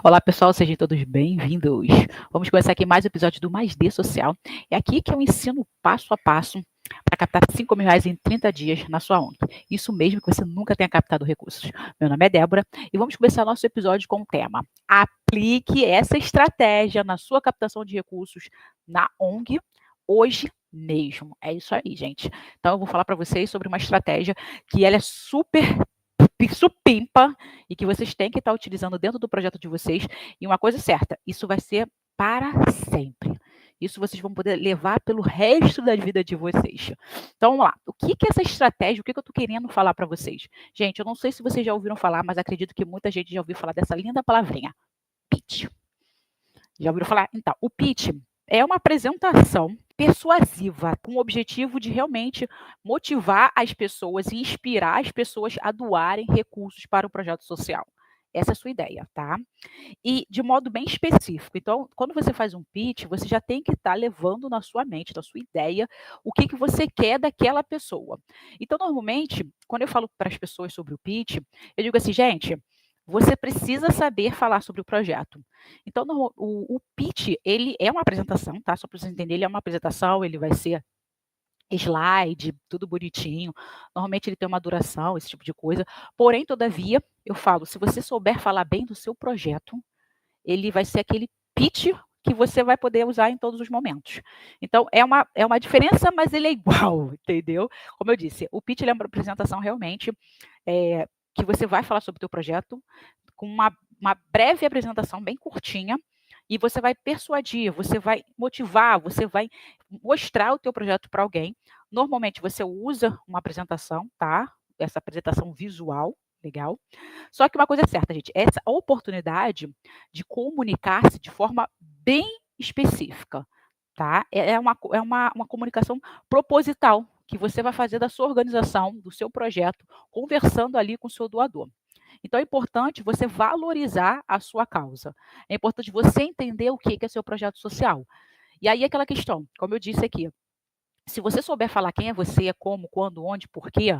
Olá, pessoal, sejam todos bem-vindos. Vamos começar aqui mais um episódio do Mais D Social. É aqui que eu ensino passo a passo para captar R$ 5.000 em 30 dias na sua ONG. Isso mesmo que você nunca tenha captado recursos. Meu nome é Débora e vamos começar nosso episódio com o tema: aplique essa estratégia na sua captação de recursos na ONG hoje mesmo. É isso aí, gente. Então, eu vou falar para vocês sobre uma estratégia que ela é super supimpa e que vocês têm que estar utilizando dentro do projeto de vocês. E uma coisa certa, isso vai ser para sempre. Isso vocês vão poder levar pelo resto da vida de vocês. Então, vamos lá. O que é essa estratégia? O que eu estou querendo falar para vocês? Gente, eu não sei se vocês já ouviram falar, mas acredito que muita gente já ouviu falar dessa linda palavrinha, pitch. Já ouviram falar? Então, o pitch é uma apresentação persuasiva, com o objetivo de realmente motivar as pessoas e inspirar as pessoas a doarem recursos para o projeto social. Essa é a sua ideia, tá? E de modo bem específico. Então, quando você faz um pitch, você já tem que estar levando na sua mente, na sua ideia, o que você quer daquela pessoa. Então, normalmente, quando eu falo para as pessoas sobre o pitch, eu digo assim, gente, você precisa saber falar sobre o projeto. Então, o pitch, ele é uma apresentação, tá? Só para vocês entenderem, ele é uma apresentação, ele vai ser slide, tudo bonitinho. Normalmente ele tem uma duração, esse tipo de coisa. Porém, todavia, eu falo, se você souber falar bem do seu projeto, ele vai ser aquele pitch que você vai poder usar em todos os momentos. Então, é uma diferença, mas ele é igual, entendeu? Como eu disse, o pitch ele é uma apresentação realmente que você vai falar sobre o teu projeto, com uma breve apresentação bem curtinha, e você vai persuadir, você vai motivar, você vai mostrar o teu projeto para alguém. Normalmente você usa uma apresentação, tá? Essa apresentação visual, legal. Só que uma coisa é certa, gente, essa oportunidade de comunicar-se de forma bem específica, tá? É uma comunicação proposital que você vai fazer da sua organização, do seu projeto, conversando ali com o seu doador. Então é importante você valorizar a sua causa. É importante você entender o que é seu projeto social. E aí aquela questão, como eu disse aqui, se você souber falar quem é você, como, quando, onde, por quê,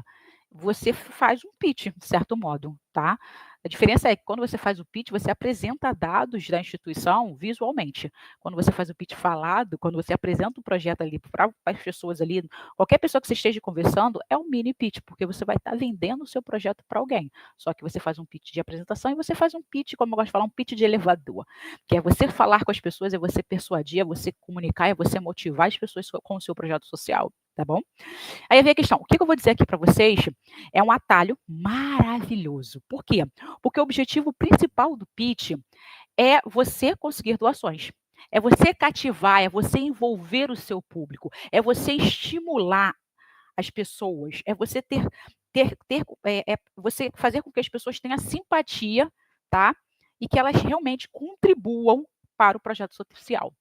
você faz um pitch, de certo modo, tá? A diferença é que quando você faz o pitch, você apresenta dados da instituição visualmente. Quando você faz o pitch falado, quando você apresenta um projeto ali para as pessoas ali, qualquer pessoa que você esteja conversando, é um mini pitch, porque você vai estar vendendo o seu projeto para alguém. Só que você faz um pitch de apresentação e você faz um pitch, como eu gosto de falar, um pitch de elevador, que é você falar com as pessoas, é você persuadir, é você comunicar, é você motivar as pessoas com o seu projeto social, tá bom? Aí vem a questão, o que eu vou dizer aqui para vocês é um atalho maravilhoso. Por quê? Porque o objetivo principal do pitch é você conseguir doações. É você cativar, é você envolver o seu público, é você estimular as pessoas, é você você fazer com que as pessoas tenham simpatia, tá? E que elas realmente contribuam para o projeto social.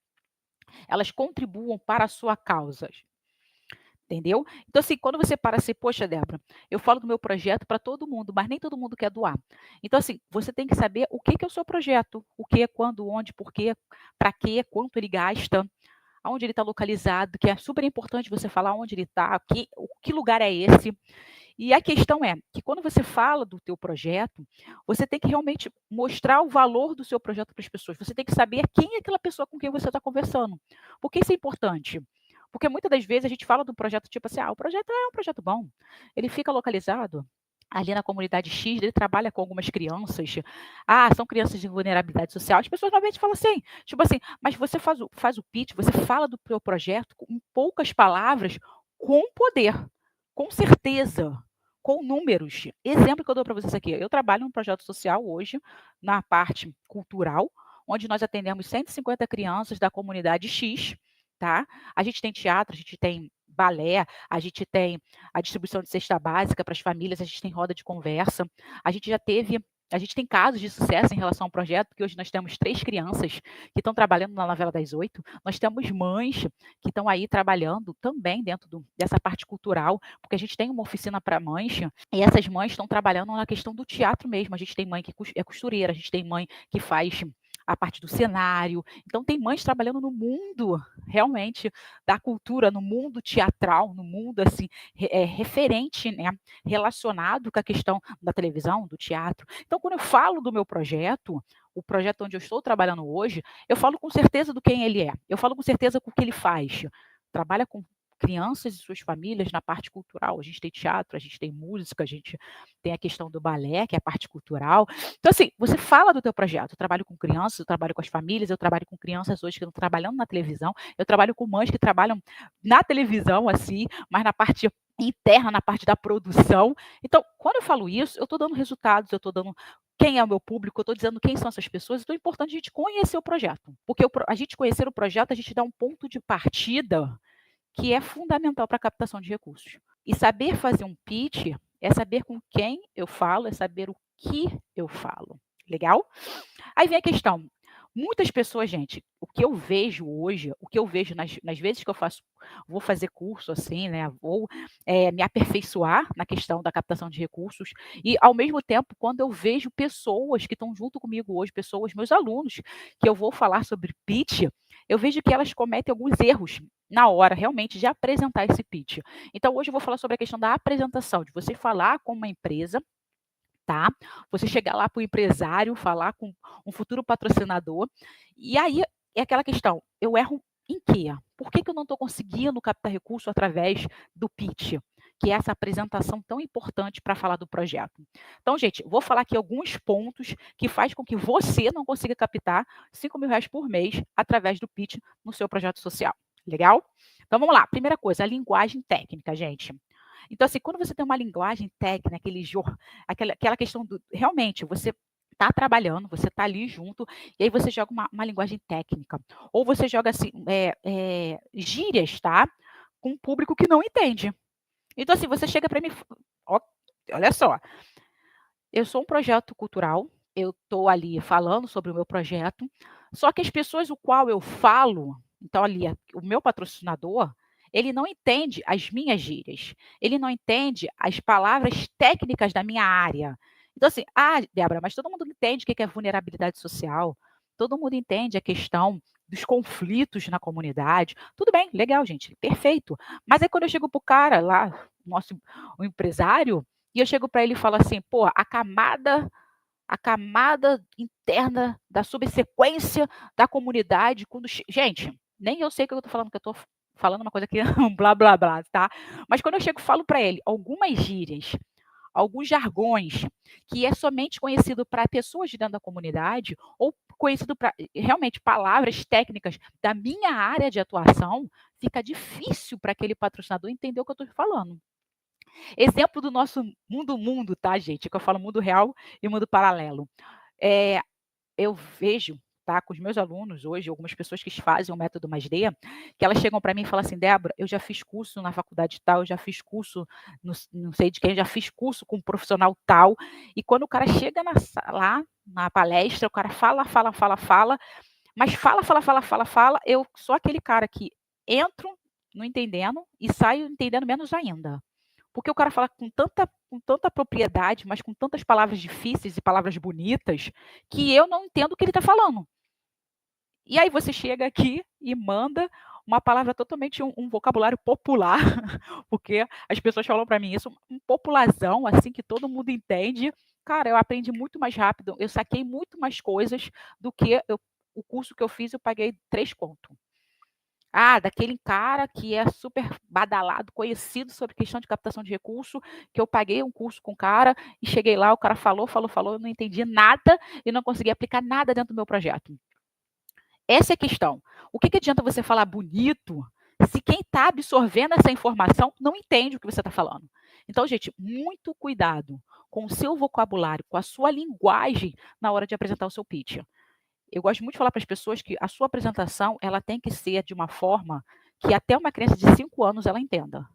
Elas contribuam para a sua causa. Entendeu? Então, assim, quando você para assim, poxa, Débora, eu falo do meu projeto para todo mundo, mas nem todo mundo quer doar. Então, assim, você tem que saber o que é o seu projeto, o que, quando, onde, por quê, para quê, quanto ele gasta, aonde ele está localizado, que é super importante você falar onde ele está, que lugar é esse. E a questão é que quando você fala do teu projeto, você tem que realmente mostrar o valor do seu projeto para as pessoas. Você tem que saber quem é aquela pessoa com quem você está conversando. Por que isso é importante? Porque muitas das vezes a gente fala do projeto tipo assim, o projeto é um projeto bom. Ele fica localizado ali na comunidade X, ele trabalha com algumas crianças. São crianças de vulnerabilidade social. As pessoas normalmente falam assim, tipo assim, mas você faz o pitch, você fala do seu projeto em poucas palavras, com poder, com certeza, com números. Exemplo que eu dou para vocês aqui, eu trabalho num projeto social hoje, na parte cultural, onde nós atendemos 150 crianças da comunidade X, tá? A gente tem teatro, a gente tem balé, a gente tem a distribuição de cesta básica para as famílias, a gente tem roda de conversa, a gente tem casos de sucesso em relação ao projeto, porque hoje nós temos 3 crianças que estão trabalhando na novela das 8, nós temos mães que estão aí trabalhando também dentro dessa parte cultural, porque a gente tem uma oficina para mães, e essas mães estão trabalhando na questão do teatro mesmo, a gente tem mãe que é costureira, a gente tem mãe que faz a parte do cenário. Então, tem mães trabalhando no mundo, realmente, da cultura, no mundo teatral, no mundo, assim, referente, né, relacionado com a questão da televisão, do teatro. Então, quando eu falo do meu projeto, o projeto onde eu estou trabalhando hoje, eu falo com certeza do quem ele é, eu falo com certeza com o que ele faz. Trabalha com crianças e suas famílias na parte cultural. A gente tem teatro, a gente tem música, a gente tem a questão do balé, que é a parte cultural. Então, assim, você fala do teu projeto. Eu trabalho com crianças, eu trabalho com as famílias, eu trabalho com crianças hoje que estão trabalhando na televisão, eu trabalho com mães que trabalham na televisão, assim, mas na parte interna, na parte da produção. Então, quando eu falo isso, eu estou dando resultados, eu estou dando quem é o meu público, eu estou dizendo quem são essas pessoas, então é importante a gente conhecer o projeto, porque a gente conhecer o projeto, a gente dá um ponto de partida que é fundamental para a captação de recursos. E saber fazer um pitch é saber com quem eu falo, é saber o que eu falo. Legal? Aí vem a questão. Muitas pessoas, gente, o que eu vejo hoje, o que eu vejo nas vezes que eu vou fazer curso assim, né? Vou me aperfeiçoar na questão da captação de recursos, e ao mesmo tempo, quando eu vejo pessoas que estão junto comigo hoje, pessoas, meus alunos, que eu vou falar sobre pitch, eu vejo que elas cometem alguns erros na hora realmente de apresentar esse pitch. Então, hoje eu vou falar sobre a questão da apresentação, de você falar com uma empresa, tá? Você chegar lá para o empresário, falar com um futuro patrocinador, e aí é aquela questão, eu erro em quê? Por que eu não estou conseguindo captar recurso através do pitch? Que é essa apresentação tão importante para falar do projeto. Então, gente, vou falar aqui alguns pontos que faz com que você não consiga captar R$ 5.000 por mês através do pitch no seu projeto social. Legal? Então, vamos lá. Primeira coisa, a linguagem técnica, gente. Então, assim, quando você tem uma linguagem técnica, aquela questão do. Realmente, você está trabalhando, você está ali junto, e aí você joga uma linguagem técnica. Ou você joga assim, gírias, tá? Com um público que não entende. Então, assim, você chega para mim. Olha só, eu sou um projeto cultural, eu estou ali falando sobre o meu projeto, só que as pessoas o qual eu falo, então ali, o meu patrocinador, ele não entende as minhas gírias, ele não entende as palavras técnicas da minha área. Então assim, Débora, mas todo mundo entende o que é vulnerabilidade social, todo mundo entende a questão dos conflitos na comunidade. Tudo bem, legal, gente, perfeito. Mas aí quando eu chego para o cara lá, o empresário, e eu chego para ele e falo assim, pô, a camada interna da subsequência da comunidade, gente, nem eu sei o que eu estou falando, que eu estou falando uma coisa aqui, um blá, blá, blá, tá? Mas quando eu chego e falo para ele algumas gírias, alguns jargões, que é somente conhecido para pessoas de dentro da comunidade, ou conhecido para, realmente, palavras técnicas da minha área de atuação, fica difícil para aquele patrocinador entender o que eu estou falando. Exemplo do nosso mundo, tá, gente? Que eu falo mundo real e mundo paralelo. Eu vejo, tá, com os meus alunos hoje, algumas pessoas que fazem o método Mais D, que elas chegam para mim e falam assim, Débora, eu já fiz curso na faculdade tal, eu já fiz curso, não sei de quem, já fiz curso com um profissional tal, e quando o cara chega lá na palestra, o cara fala, mas fala, eu sou aquele cara que entro não entendendo e saio entendendo menos ainda. Porque o cara fala com tanta propriedade, mas com tantas palavras difíceis e palavras bonitas, que eu não entendo o que ele está falando. E aí você chega aqui e manda uma palavra totalmente, um vocabulário popular, porque as pessoas falam para mim isso, um popularzão, assim, que todo mundo entende. Cara, eu aprendi muito mais rápido, eu saquei muito mais coisas do que o curso que eu fiz, eu paguei 3 conto. Daquele cara que é super badalado, conhecido sobre questão de captação de recurso, que eu paguei um curso com o cara e cheguei lá, o cara falou, eu não entendi nada e não consegui aplicar nada dentro do meu projeto. Essa é a questão. O que adianta você falar bonito se quem está absorvendo essa informação não entende o que você está falando? Então, gente, muito cuidado com o seu vocabulário, com a sua linguagem na hora de apresentar o seu pitch. Eu gosto muito de falar para as pessoas que a sua apresentação ela tem que ser de uma forma que até uma criança de 5 anos ela entenda.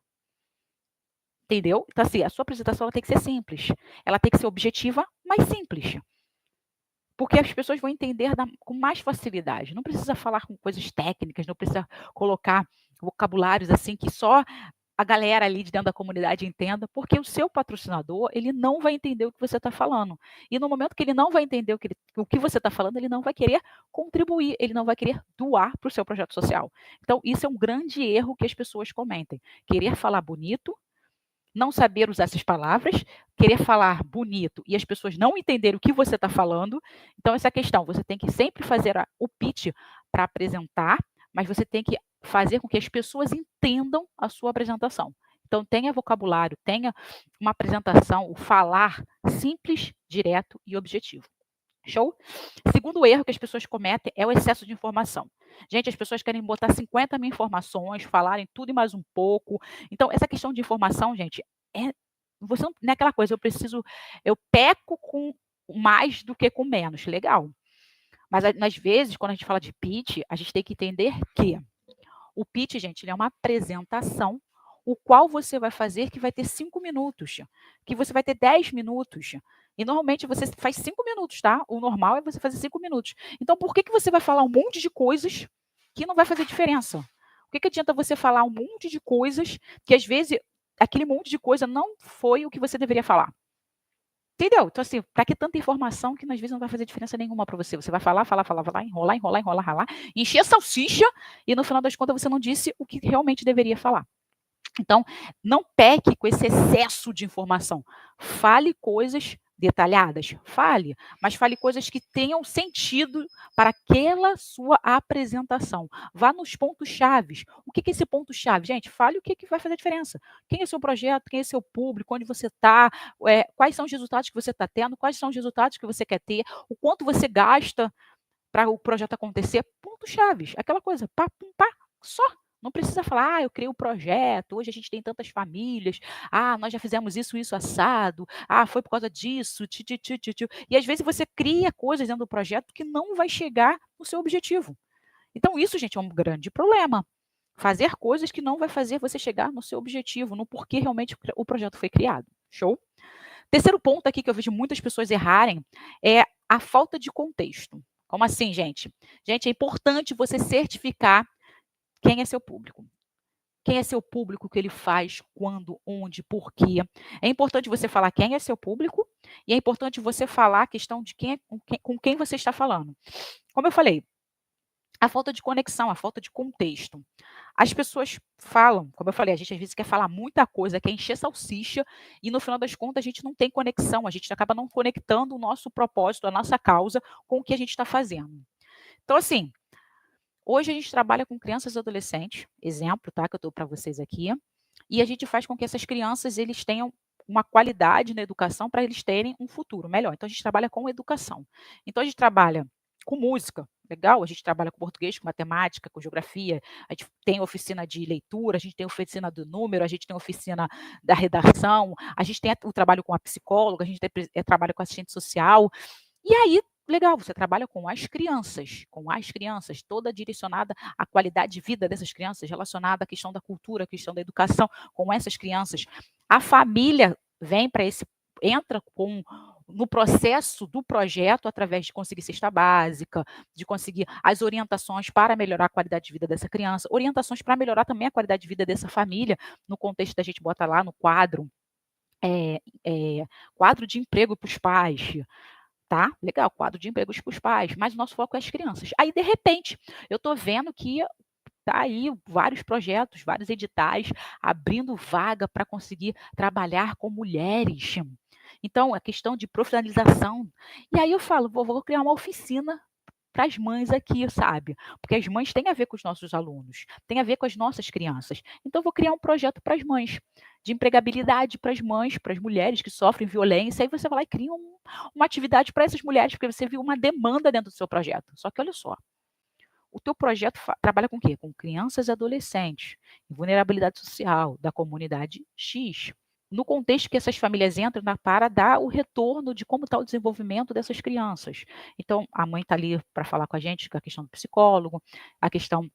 Entendeu? Então, assim, a sua apresentação ela tem que ser simples. Ela tem que ser objetiva, mas simples. Porque as pessoas vão entender com mais facilidade. Não precisa falar com coisas técnicas, não precisa colocar vocabulários assim que só a galera ali de dentro da comunidade entenda, porque o seu patrocinador, ele não vai entender o que você está falando. E no momento que ele não vai entender o que você está falando, ele não vai querer contribuir, ele não vai querer doar para o seu projeto social. Então, isso é um grande erro que as pessoas cometem. Querer falar bonito, não saber usar essas palavras, querer falar bonito e as pessoas não entenderem o que você está falando. Então, essa é a questão. Você tem que sempre fazer o pitch para apresentar, mas você tem que fazer com que as pessoas entendam a sua apresentação. Então, tenha vocabulário, tenha uma apresentação, o falar simples, direto e objetivo. Show? Segundo erro que as pessoas cometem é o excesso de informação. Gente, as pessoas querem botar 50 mil informações, falarem tudo e mais um pouco. Então, essa questão de informação, gente, você não é aquela coisa, eu peco com mais do que com menos. Legal. Mas, às vezes, quando a gente fala de pitch, a gente tem que entender que o pitch, gente, ele é uma apresentação, o qual você vai fazer que vai ter 5 minutos, que você vai ter 10 minutos. E normalmente você faz 5 minutos, tá? O normal é você fazer 5 minutos. Então, por que você vai falar um monte de coisas que não vai fazer diferença? O que adianta você falar um monte de coisas que, às vezes, aquele monte de coisa não foi o que você deveria falar? Entendeu? Então, assim, para que tanta informação que às vezes não vai fazer diferença nenhuma para você? Você vai falar, falar, falar, falar, enrolar, enrolar, enrolar, ralar, encher a salsicha e no final das contas você não disse o que realmente deveria falar. Então, não peque com esse excesso de informação. Fale coisas detalhadas, fale, mas fale coisas que tenham sentido para aquela sua apresentação. Vá nos pontos chaves. O que é esse ponto chave? Gente, fale o que vai fazer diferença. Quem é seu projeto, quem é seu público, onde você está, quais são os resultados que você está tendo, quais são os resultados que você quer ter, o quanto você gasta para o projeto acontecer, pontos chaves. Aquela coisa, pá, pum, pá, só. Não precisa falar, eu criei o projeto, hoje a gente tem tantas famílias, nós já fizemos isso, isso, assado, foi por causa disso, E às vezes você cria coisas dentro do projeto que não vai chegar no seu objetivo. Então isso, gente, é um grande problema. Fazer coisas que não vai fazer você chegar no seu objetivo, no porquê realmente o projeto foi criado. Show? Terceiro ponto aqui que eu vejo muitas pessoas errarem é a falta de contexto. Como assim, gente? Gente, é importante você certificar quem é seu público. Quem é seu público, o que ele faz, quando, onde, por quê. É importante você falar quem é seu público e é importante você falar a questão de com quem você está falando. Como eu falei, a falta de conexão, a falta de contexto. As pessoas falam, como eu falei, a gente às vezes quer falar muita coisa, quer encher salsicha, e no final das contas a gente não tem conexão, a gente acaba não conectando o nosso propósito, a nossa causa com o que a gente está fazendo. Então, assim, hoje a gente trabalha com crianças e adolescentes, exemplo, tá, que eu estou para vocês aqui, e a gente faz com que essas crianças eles tenham uma qualidade na educação para eles terem um futuro melhor. Então, a gente trabalha com educação. Então, a gente trabalha com música, legal, a gente trabalha com português, com matemática, com geografia, a gente tem oficina de leitura, a gente tem oficina do número, a gente tem oficina da redação, a gente tem o trabalho com a psicóloga, a gente tem, trabalho com assistente social, e aí, legal, você trabalha com as crianças, toda direcionada à qualidade de vida dessas crianças, relacionada à questão da cultura, à questão da educação, com essas crianças. A família vem para entra no processo do projeto através de conseguir cesta básica, de conseguir as orientações para melhorar a qualidade de vida dessa criança, orientações para melhorar também a qualidade de vida dessa família, no contexto da gente bota lá no quadro, quadro de emprego para os pais, tá? Legal, quadro de empregos para os pais, mas o nosso foco é as crianças. Aí, de repente, eu estou vendo que tá aí vários projetos, vários editais abrindo vaga para conseguir trabalhar com mulheres. Então, a questão de profissionalização. E aí eu falo, vou criar uma oficina para as mães aqui, sabe? Porque as mães têm a ver com os nossos alunos, têm a ver com as nossas crianças. Então, eu vou criar um projeto para as mães, de empregabilidade para as mães, para as mulheres que sofrem violência. Aí você vai lá e cria uma atividade para essas mulheres, porque você viu uma demanda dentro do seu projeto. Só que olha só, o teu projeto trabalha com o quê? Com crianças e adolescentes, em vulnerabilidade social, da comunidade X. No contexto que essas famílias entram para dar o retorno de como está o desenvolvimento dessas crianças. Então, a mãe está ali para falar com a gente, com a questão do psicólogo, a questão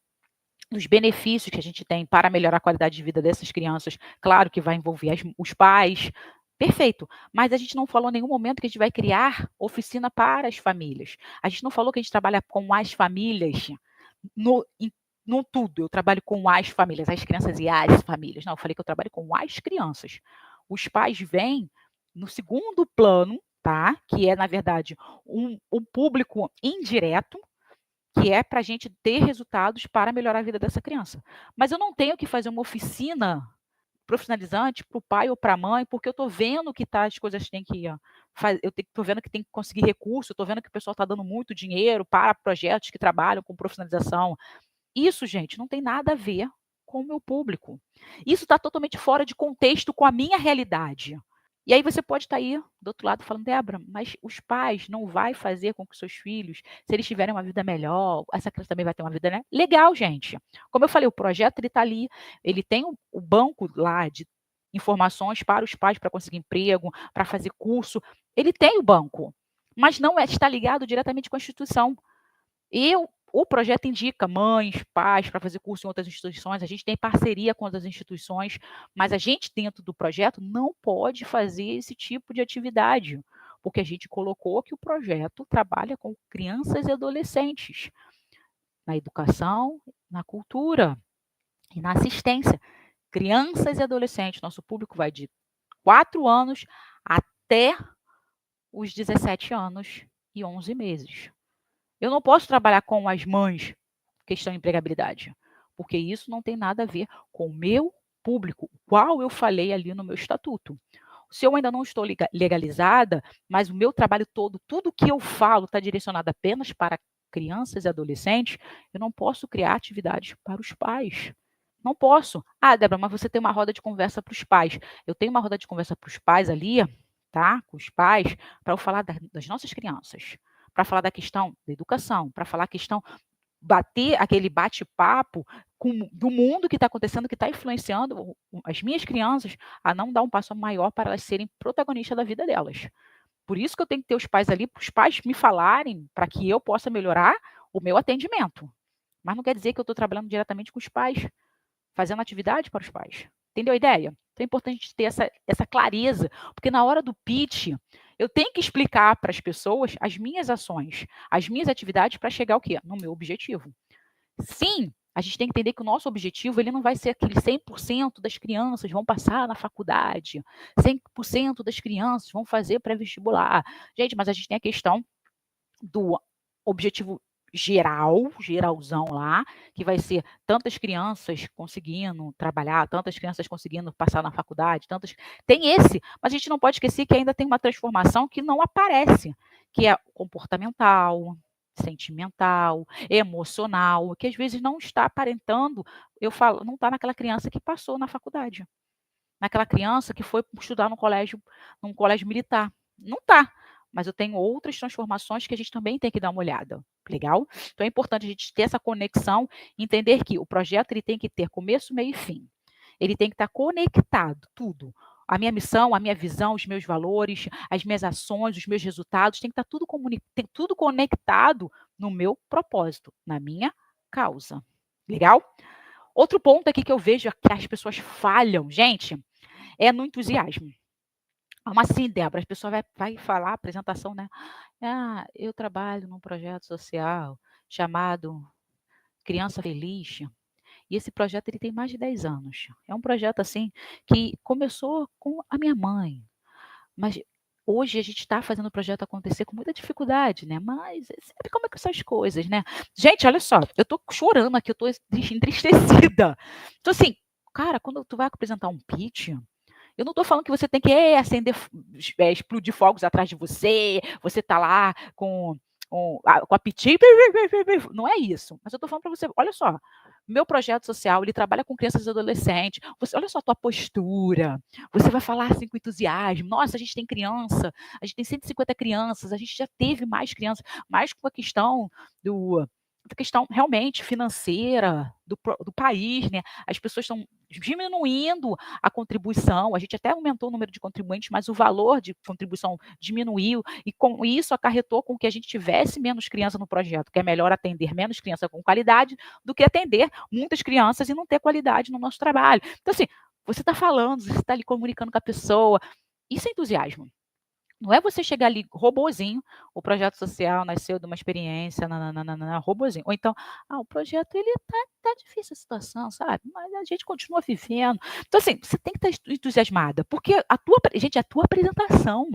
dos benefícios que a gente tem para melhorar a qualidade de vida dessas crianças. Claro que vai envolver os pais. Perfeito, mas a gente não falou em nenhum momento que a gente vai criar oficina para as famílias. A gente não falou que a gente trabalha com as famílias no tudo. Eu trabalho com as famílias, as crianças e as famílias. Não, eu falei que eu trabalho com as crianças. Os pais vêm no segundo plano, tá? Que é, na verdade, um público indireto, que é para a gente ter resultados para melhorar a vida dessa criança. Mas eu não tenho que fazer uma oficina profissionalizante para o pai ou para a mãe, porque eu estou vendo que as coisas têm que estou vendo que tem que conseguir recurso, estou vendo que o pessoal está dando muito dinheiro para projetos que trabalham com profissionalização. Isso, gente, não tem nada a ver com o meu público. Isso está totalmente fora de contexto com a minha realidade. E aí você pode estar aí do outro lado falando, Débora, mas os pais não vai fazer com que seus filhos, se eles tiverem uma vida melhor, essa criança também vai ter uma vida, né? Legal, gente. Como eu falei, o projeto ele está ali, ele tem o banco lá de informações para os pais para conseguir emprego, para fazer curso. Ele tem o banco, mas não está ligado diretamente com a instituição. O projeto indica mães, pais para fazer curso em outras instituições, a gente tem parceria com outras instituições, mas a gente, dentro do projeto, não pode fazer esse tipo de atividade, porque a gente colocou que o projeto trabalha com crianças e adolescentes, na educação, na cultura e na assistência. Crianças e adolescentes, nosso público vai de 4 anos até os 17 anos e 11 meses. Eu não posso trabalhar com as mães, questão de empregabilidade, porque isso não tem nada a ver com o meu público, qual eu falei ali no meu estatuto. Se eu ainda não estou legalizada, mas o meu trabalho todo, tudo que eu falo está direcionado apenas para crianças e adolescentes, eu não posso criar atividades para os pais. Não posso. Ah, Débora, mas você tem uma roda de conversa para os pais. Eu tenho uma roda de conversa para os pais ali, tá? Com os pais, para eu falar das nossas crianças, para falar da questão da educação, para falar a questão, bater aquele bate-papo do mundo que está acontecendo, que está influenciando as minhas crianças a não dar um passo maior para elas serem protagonistas da vida delas. Por isso que eu tenho que ter os pais ali, para os pais me falarem, para que eu possa melhorar o meu atendimento. Mas não quer dizer que eu estou trabalhando diretamente com os pais, fazendo atividade para os pais. Entendeu a ideia? Então é importante ter essa clareza, porque na hora do pitch, eu tenho que explicar para as pessoas as minhas ações, as minhas atividades para chegar ao quê? No meu objetivo. Sim, a gente tem que entender que o nosso objetivo ele não vai ser aquele 100% das crianças vão passar na faculdade, 100% das crianças vão fazer pré-vestibular. Gente, mas a gente tem a questão do objetivo geralzão lá, que vai ser tantas crianças conseguindo trabalhar, tantas crianças conseguindo passar na faculdade, tantas. Tem esse, mas a gente não pode esquecer que ainda tem uma transformação que não aparece, que é comportamental, sentimental, emocional, que às vezes não está aparentando, eu falo, não está naquela criança que passou na faculdade, naquela criança que foi estudar num colégio militar. Não está. Mas eu tenho outras transformações que a gente também tem que dar uma olhada. Legal? Então é importante a gente ter essa conexão, entender que o projeto ele tem que ter começo, meio e fim. Ele tem que estar conectado, tudo. A minha missão, a minha visão, os meus valores, as minhas ações, os meus resultados, tem que estar tudo conectado no meu propósito, na minha causa. Legal? Outro ponto aqui que eu vejo que as pessoas falham, gente, é no entusiasmo. Mas assim, Débora, as pessoas vai falar a apresentação, né? Ah, eu trabalho num projeto social chamado Criança Feliz. E esse projeto ele tem mais de 10 anos. É um projeto assim que começou com a minha mãe. Mas hoje a gente está fazendo o projeto acontecer com muita dificuldade, né? Mas sabe como é que são as coisas, né? Gente, olha só, eu tô chorando aqui, eu tô entristecida. Então, assim, cara, quando tu vai apresentar um pitch, eu não estou falando que você tem que explodir fogos atrás de você, você tá lá com a piti, não é isso. Mas eu estou falando para você, olha só, meu projeto social, ele trabalha com crianças e adolescentes, olha só a tua postura, você vai falar assim com entusiasmo, nossa, a gente tem criança, a gente tem 150 crianças, a gente já teve mais crianças, mais com a questão da questão realmente financeira do país, né? As pessoas estão diminuindo a contribuição, a gente até aumentou o número de contribuintes, mas o valor de contribuição diminuiu, e com isso acarretou com que a gente tivesse menos crianças no projeto, que é melhor atender menos crianças com qualidade do que atender muitas crianças e não ter qualidade no nosso trabalho. Então, assim, você está falando, você está ali comunicando com a pessoa, isso é entusiasmo. Não é você chegar ali, robozinho, o projeto social nasceu de uma experiência, robozinho. Ou então, o projeto, ele tá difícil a situação, sabe? Mas a gente continua vivendo. Então, assim, você tem que estar entusiasmada, porque gente, a tua apresentação,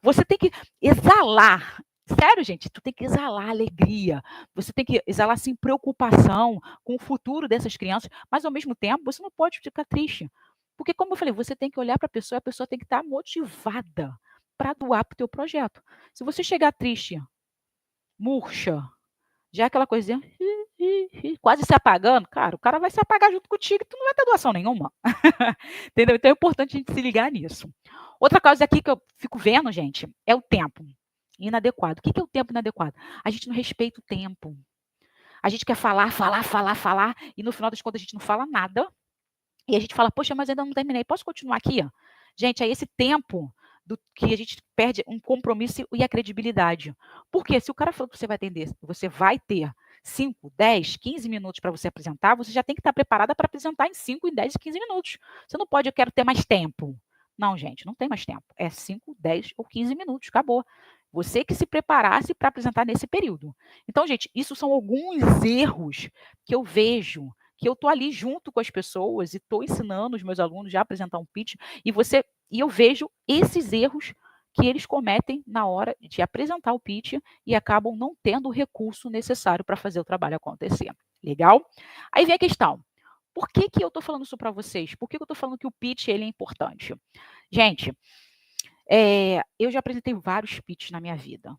você tem que exalar. Sério, gente, tu tem que exalar alegria, você tem que exalar, assim, preocupação com o futuro dessas crianças, mas, ao mesmo tempo, você não pode ficar triste. Porque, como eu falei, você tem que olhar para a pessoa e a pessoa tem que estar motivada para doar para o teu projeto. Se você chegar triste, murcha, já aquela coisinha quase se apagando, cara, o cara vai se apagar junto contigo e tu não vai ter doação nenhuma. Entendeu? Então é importante a gente se ligar nisso. Outra coisa aqui que eu fico vendo, gente, é o tempo inadequado. O que é o tempo inadequado? A gente não respeita o tempo. A gente quer falar, falar, falar, falar, e no final das contas a gente não fala nada. E a gente fala, poxa, mas ainda não terminei, posso continuar aqui? Gente, é esse tempo que a gente perde um compromisso e a credibilidade. Porque se o cara falou que você vai atender, você vai ter 5, 10, 15 minutos para você apresentar, você já tem que estar preparada para apresentar em 5, em 10 e 15 minutos. Você não pode, eu quero ter mais tempo. Não, gente, não tem mais tempo. É 5, 10 ou 15 minutos, acabou. Você que se preparasse para apresentar nesse período. Então, gente, isso são alguns erros que eu vejo, que eu estou ali junto com as pessoas e estou ensinando os meus alunos já a apresentar um pitch, e eu vejo esses erros que eles cometem na hora de apresentar o pitch e acabam não tendo o recurso necessário para fazer o trabalho acontecer. Legal? Aí vem a questão. Por que eu estou falando isso para vocês? Por que eu estou falando que o pitch ele é importante? Gente, eu já apresentei vários pitches na minha vida.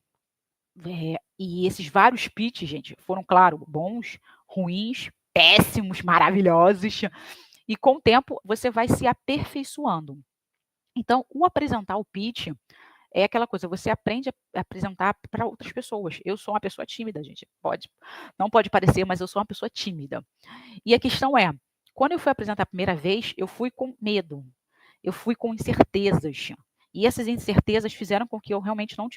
E esses vários pitches, gente, foram, claro, bons, ruins, péssimos, maravilhosos. E com o tempo, você vai se aperfeiçoando. Então, o apresentar o pitch é aquela coisa, você aprende a apresentar para outras pessoas. Eu sou uma pessoa tímida, gente. Não pode parecer, mas eu sou uma pessoa tímida. E a questão é, quando eu fui apresentar a primeira vez, eu fui com medo. Eu fui com incertezas. E essas incertezas fizeram com que eu realmente não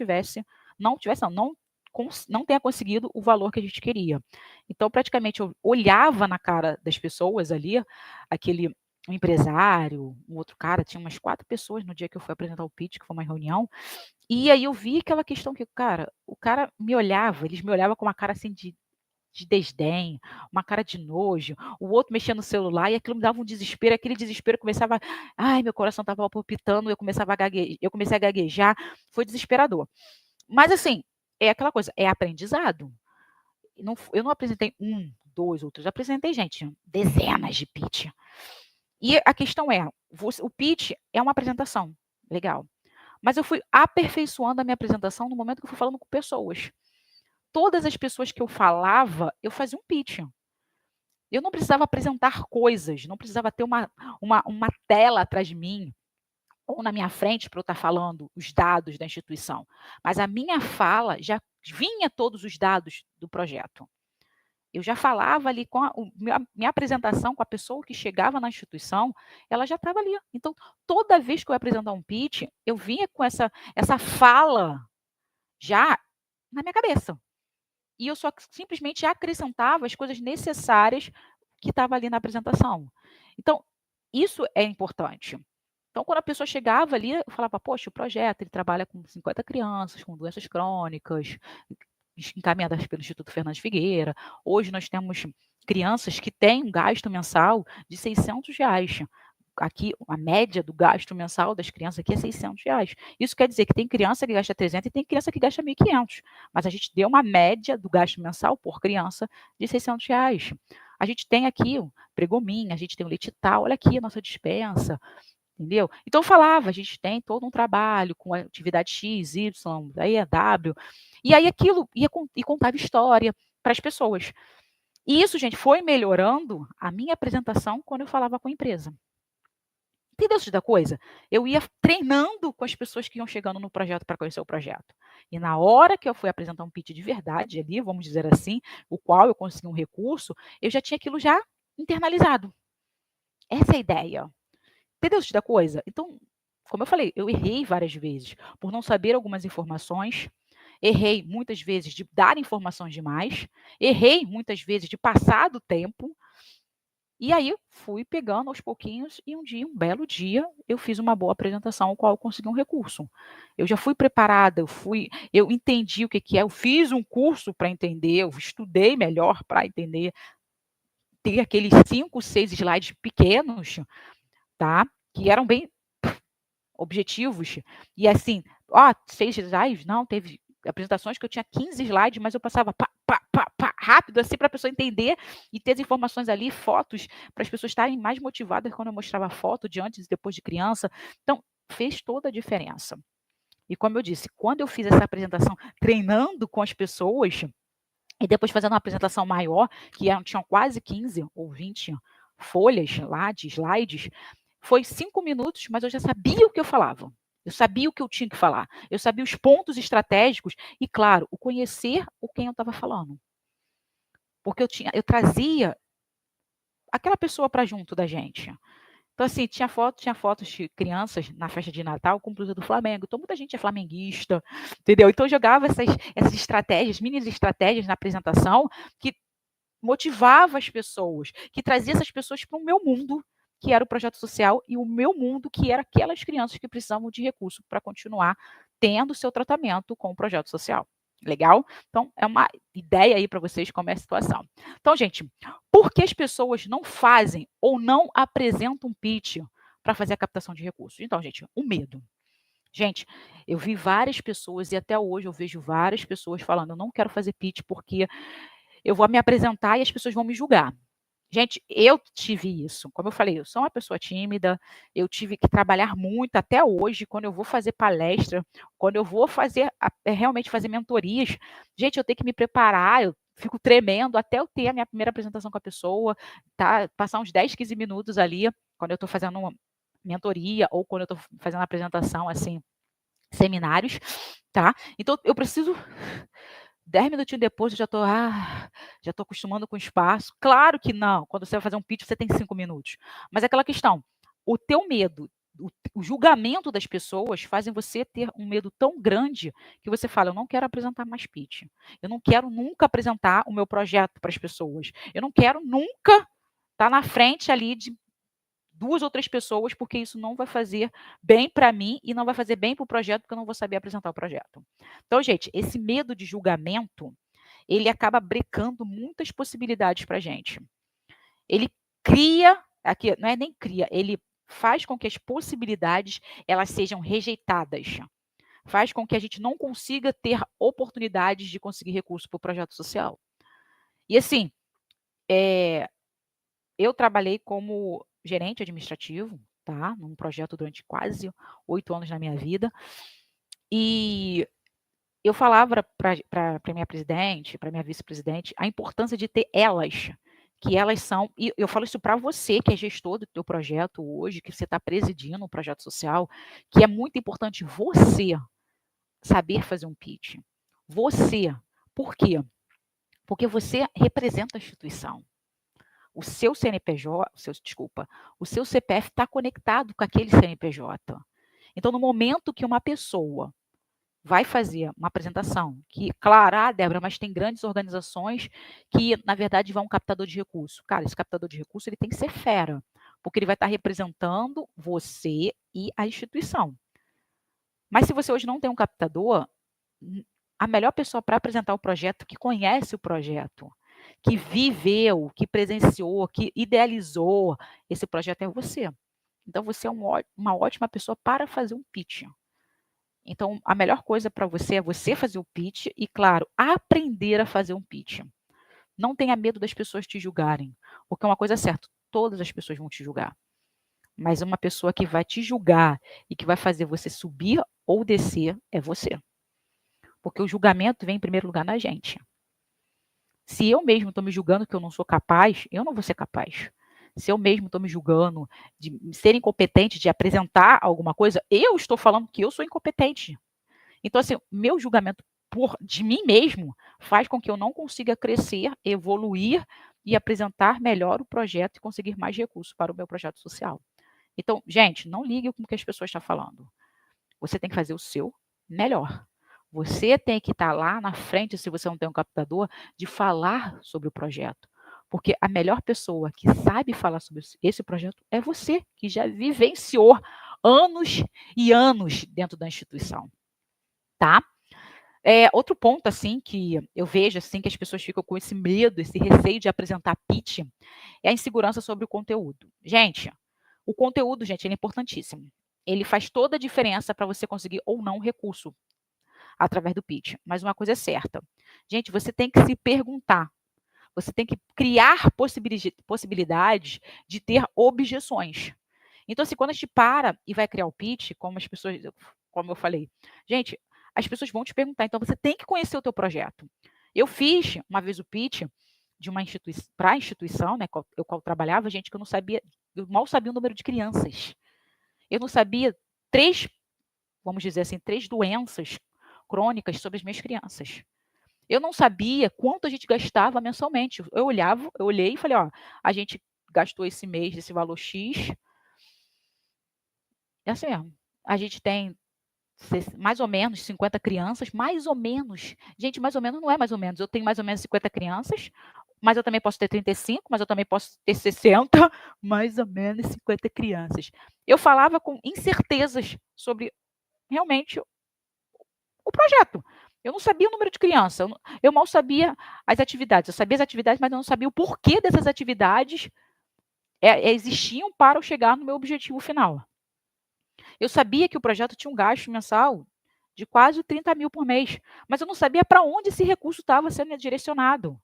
tenha conseguido o valor que a gente queria. Então, praticamente, eu olhava na cara das pessoas ali, um empresário, um outro cara, tinha umas 4 pessoas no dia que eu fui apresentar o pitch, que foi uma reunião, e aí eu vi aquela questão que, cara, o cara me olhava, eles me olhavam com uma cara assim de desdém, uma cara de nojo, o outro mexia no celular e aquilo me dava um desespero, aquele desespero começava, ai, meu coração estava palpitando, eu comecei a gaguejar, foi desesperador. Mas assim, é aquela coisa, é aprendizado. Eu não apresentei 1, 2 ou 3, eu apresentei, gente, dezenas de pitch. E a questão é, o pitch é uma apresentação, legal. Mas eu fui aperfeiçoando a minha apresentação no momento que eu fui falando com pessoas. Todas as pessoas que eu falava, eu fazia um pitch. Eu não precisava apresentar coisas, não precisava ter uma tela atrás de mim, ou na minha frente para eu estar falando os dados da instituição. Mas a minha fala já vinha todos os dados do projeto. Eu já falava ali com minha apresentação com a pessoa que chegava na instituição, ela já estava ali. Então, toda vez que eu ia apresentar um pitch, eu vinha com essa fala já na minha cabeça. E eu só simplesmente acrescentava as coisas necessárias que estavam ali na apresentação. Então, isso é importante. Então, quando a pessoa chegava ali, eu falava, poxa, o projeto, ele trabalha com 50 crianças com doenças crônicas, encaminhadas pelo Instituto Fernandes Figueira. Hoje nós temos crianças que têm um gasto mensal de R$ 600. Aqui, a média do gasto mensal das crianças aqui é R$ 600. Isso quer dizer que tem criança que gasta 300 e tem criança que gasta 1.500. Mas a gente deu uma média do gasto mensal por criança de R$ 600. A gente tem aqui o Pregomin, a gente tem o Letital, olha aqui a nossa dispensa. Entendeu? Então eu falava, a gente tem todo um trabalho com atividade X, Y, aí é W, e aí aquilo e contava história para as pessoas. E isso, gente, foi melhorando a minha apresentação quando eu falava com a empresa. Entendeu isso da coisa? Eu ia treinando com as pessoas que iam chegando no projeto para conhecer o projeto. E na hora que eu fui apresentar um pitch de verdade ali, vamos dizer assim, o qual eu consegui um recurso, eu já tinha aquilo já internalizado. Essa é a ideia. Entendeu isso da coisa? Então, como eu falei, eu errei várias vezes por não saber algumas informações, errei muitas vezes de dar informações demais, errei muitas vezes de passar do tempo, e aí fui pegando aos pouquinhos e um belo dia, eu fiz uma boa apresentação, ao qual eu consegui um recurso. Eu já fui preparada, eu entendi o que é, eu fiz um curso para entender, eu estudei melhor para entender, ter aqueles 5, 6 slides pequenos, tá? Que eram bem objetivos. E assim, 6 slides, não, teve apresentações que eu tinha 15 slides, mas eu passava pá, pá, pá, pá, rápido, assim, para a pessoa entender e ter as informações ali, fotos, para as pessoas estarem mais motivadas quando eu mostrava foto de antes e depois de criança. Então, fez toda a diferença. E como eu disse, quando eu fiz essa apresentação treinando com as pessoas, e depois fazendo uma apresentação maior, que tinham quase 15 ou 20 folhas lá de slides, foi 5 minutos, mas eu já sabia o que eu falava. Eu sabia o que eu tinha que falar. Eu sabia os pontos estratégicos e, claro, o conhecer o quem eu estava falando. Porque eu trazia aquela pessoa para junto da gente. Então, assim, tinha fotos de crianças na festa de Natal com blusa do Flamengo. Então, muita gente é flamenguista, entendeu? Então, eu jogava essas estratégias, mini estratégias na apresentação que motivava as pessoas, que trazia essas pessoas para o meu mundo, que era o projeto social, e o meu mundo, que era aquelas crianças que precisavam de recurso para continuar tendo seu tratamento com o projeto social. Legal? Então, é uma ideia aí para vocês como é a situação. Então, gente, por que as pessoas não fazem ou não apresentam pitch para fazer a captação de recursos? Então, gente, o medo. Gente, eu vi várias pessoas e até hoje eu vejo várias pessoas falando, eu não quero fazer pitch porque eu vou me apresentar e as pessoas vão me julgar. Gente, eu tive isso. Como eu falei, eu sou uma pessoa tímida, eu tive que trabalhar muito até hoje, quando eu vou fazer palestra, quando eu vou fazer, realmente fazer mentorias. Gente, eu tenho que me preparar, eu fico tremendo até eu ter a minha primeira apresentação com a pessoa, tá? Passar uns 10, 15 minutos ali, quando eu estou fazendo uma mentoria ou quando eu estou fazendo apresentação, assim, seminários, tá? Então, eu preciso 10 minutinhos depois eu já estou acostumando com o espaço. Claro que não, quando você vai fazer um pitch, você tem 5 minutos. Mas é aquela questão, o teu medo, o julgamento das pessoas fazem você ter um medo tão grande que você fala, eu não quero apresentar mais pitch. Eu não quero nunca apresentar o meu projeto para as pessoas. Eu não quero nunca estar na frente ali de 2 ou 3 pessoas, porque isso não vai fazer bem para mim e não vai fazer bem para o projeto, porque eu não vou saber apresentar o projeto. Então, gente, esse medo de julgamento, ele acaba brecando muitas possibilidades para a gente. Ele cria, aqui não é nem cria, ele faz com que as possibilidades elas sejam rejeitadas. Faz com que a gente não consiga ter oportunidades de conseguir recurso para o projeto social. E assim, eu trabalhei como gerente administrativo, tá? Num projeto durante quase 8 anos na minha vida. E eu falava para minha presidente, para minha vice-presidente, a importância de ter elas, que elas são, e eu falo isso para você que é gestor do teu projeto hoje, que você está presidindo um projeto social, que é muito importante você saber fazer um pitch. Você. Por quê? Porque você representa a instituição. O seu CNPJ, o seu CPF está conectado com aquele CNPJ. Então, no momento que uma pessoa vai fazer uma apresentação, que, claro, Débora, mas tem grandes organizações que, na verdade, vão um captador de recurso. Cara, esse captador de recurso ele tem que ser fera, porque ele vai estar representando você e a instituição. Mas se você hoje não tem um captador, a melhor pessoa para apresentar o projeto, que conhece o projeto, que viveu, que presenciou, que idealizou esse projeto é você. Então, você é uma ótima pessoa para fazer um pitch. Então, a melhor coisa para você é você fazer o pitch e, claro, aprender a fazer um pitch. Não tenha medo das pessoas te julgarem, porque uma coisa é certa, todas as pessoas vão te julgar. Mas uma pessoa que vai te julgar e que vai fazer você subir ou descer é você. Porque o julgamento vem em primeiro lugar na gente. Se eu mesmo estou me julgando que eu não sou capaz, eu não vou ser capaz. Se eu mesmo estou me julgando de ser incompetente, de apresentar alguma coisa, eu estou falando que eu sou incompetente. Então, assim, meu julgamento de mim mesmo faz com que eu não consiga crescer, evoluir e apresentar melhor o projeto e conseguir mais recursos para o meu projeto social. Então, gente, não ligue com o que as pessoas estão falando. Você tem que fazer o seu melhor. Você tem que estar lá na frente, se você não tem um captador, de falar sobre o projeto. Porque a melhor pessoa que sabe falar sobre esse projeto é você, que já vivenciou anos e anos dentro da instituição. Tá? Outro ponto, assim, que eu vejo, assim, que as pessoas ficam com esse medo, esse receio de apresentar pitch, é a insegurança sobre o conteúdo. Gente, o conteúdo, gente, ele é importantíssimo. Ele faz toda a diferença para você conseguir ou não recurso. através do pitch. Mas uma coisa é certa. Gente, você tem que se perguntar. Você tem que criar possibilidades de ter objeções. Então, assim, quando a gente para e vai criar o pitch, como eu falei, gente, as pessoas vão te perguntar, então você tem que conhecer o teu projeto. Eu fiz uma vez o pitch de uma instituição para a instituição, né, qual trabalhava, gente, que eu mal sabia o número de crianças. Eu não sabia vamos dizer assim, 3 doenças crônicas sobre as minhas crianças. Eu não sabia quanto a gente gastava mensalmente. Eu olhei e falei, ó, a gente gastou esse mês esse valor X. É assim mesmo. A gente tem mais ou menos 50 crianças, mais ou menos. Gente, mais ou menos não é mais ou menos. Eu tenho mais ou menos 50 crianças, mas eu também posso ter 35, mas eu também posso ter 60, mais ou menos 50 crianças. Eu falava com incertezas sobre realmente o projeto. Eu não sabia o número de crianças, eu mal sabia as atividades. Eu sabia as atividades, mas eu não sabia o porquê dessas atividades existiam para eu chegar no meu objetivo final. Eu sabia que o projeto tinha um gasto mensal de quase 30 mil por mês, mas eu não sabia para onde esse recurso estava sendo direcionado.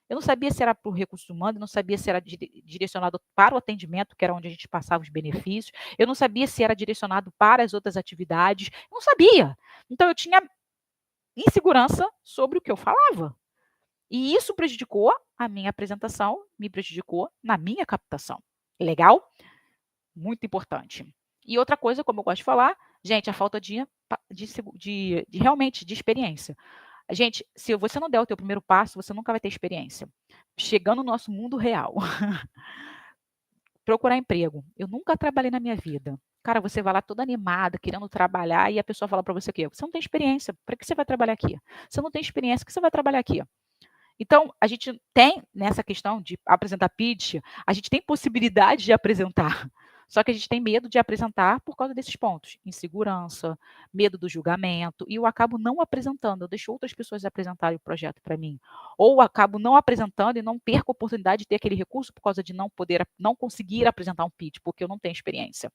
Eu não sabia se era para o recurso humano, eu não sabia se era direcionado para o atendimento, que era onde a gente passava os benefícios, eu não sabia se era direcionado para as outras atividades, eu não sabia. Então, eu tinha insegurança sobre o que eu falava. E isso prejudicou a minha apresentação, me prejudicou na minha captação. Legal? Muito importante. E outra coisa, como eu gosto de falar, gente, a falta realmente de experiência. Gente, se você não der o teu primeiro passo, você nunca vai ter experiência. Chegando no nosso mundo real. Procurar emprego. Eu nunca trabalhei na minha vida. Cara, você vai lá toda animada, querendo trabalhar, e a pessoa fala para você o quê? Você não tem experiência, para que você vai trabalhar aqui? Você não tem experiência, por que você vai trabalhar aqui? Então, a gente tem, nessa questão de apresentar pitch, a gente tem possibilidade de apresentar. Só que a gente tem medo de apresentar por causa desses pontos. Insegurança, medo do julgamento, e eu acabo não apresentando, eu deixo outras pessoas apresentarem o projeto para mim. Ou acabo não apresentando e não perco a oportunidade de ter aquele recurso por causa de não conseguir apresentar um pitch, porque eu não tenho experiência.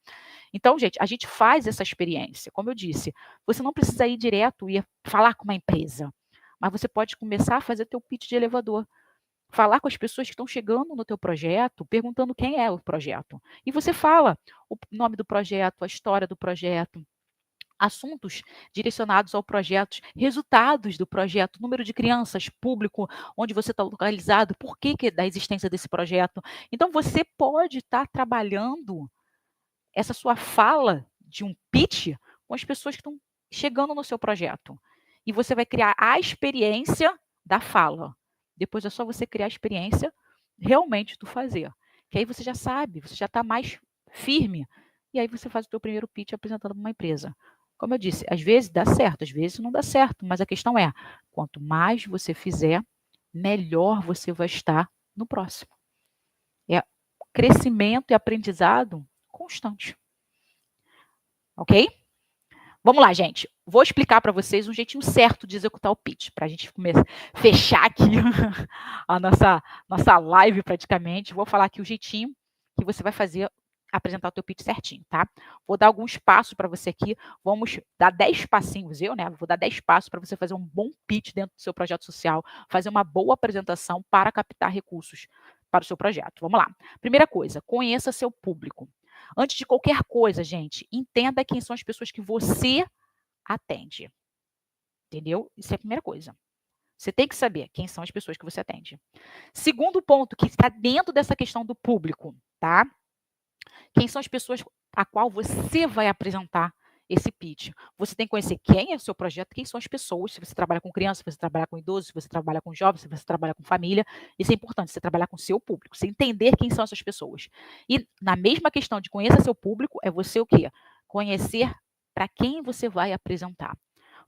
Então, gente, a gente faz essa experiência. Como eu disse, você não precisa ir direto e falar com uma empresa, mas você pode começar a fazer teu pitch de elevador. Falar com as pessoas que estão chegando no teu projeto, perguntando quem é o projeto. E você fala o nome do projeto, a história do projeto, assuntos direcionados ao projeto, resultados do projeto, número de crianças, público, onde você está localizado, por que da existência desse projeto. Então, você pode estar trabalhando essa sua fala de um pitch com as pessoas que estão chegando no seu projeto. E você vai criar a experiência da fala. Depois é só você criar a experiência realmente do fazer. Que aí você já sabe, você já está mais firme. E aí você faz o seu primeiro pitch apresentando para uma empresa. Como eu disse, às vezes dá certo, às vezes não dá certo. Mas a questão é, quanto mais você fizer, melhor você vai estar no próximo. É crescimento e aprendizado constante. Ok? Vamos lá, gente. Vou explicar para vocês um jeitinho certo de executar o pitch, para a gente fechar aqui a nossa live praticamente. Vou falar aqui o jeitinho que você vai fazer, apresentar o teu pitch certinho, tá? Vou dar alguns passos para você aqui. Vamos dar 10 passinhos, vou dar 10 passos para você fazer um bom pitch dentro do seu projeto social, fazer uma boa apresentação para captar recursos para o seu projeto. Vamos lá. Primeira coisa, conheça seu público. Antes de qualquer coisa, gente, entenda quem são as pessoas que você atende. Entendeu? Isso é a primeira coisa. Você tem que saber quem são as pessoas que você atende. Segundo ponto, que está dentro dessa questão do público, tá? Quem são as pessoas a qual você vai apresentar esse pitch? Você tem que conhecer quem é o seu projeto, quem são as pessoas, se você trabalha com criança, se você trabalha com idoso, se você trabalha com jovens, se você trabalha com família. Isso é importante, você trabalhar com o seu público, você entender quem são essas pessoas. E na mesma questão de conhecer seu público, é você o quê? Conhecer para quem você vai apresentar.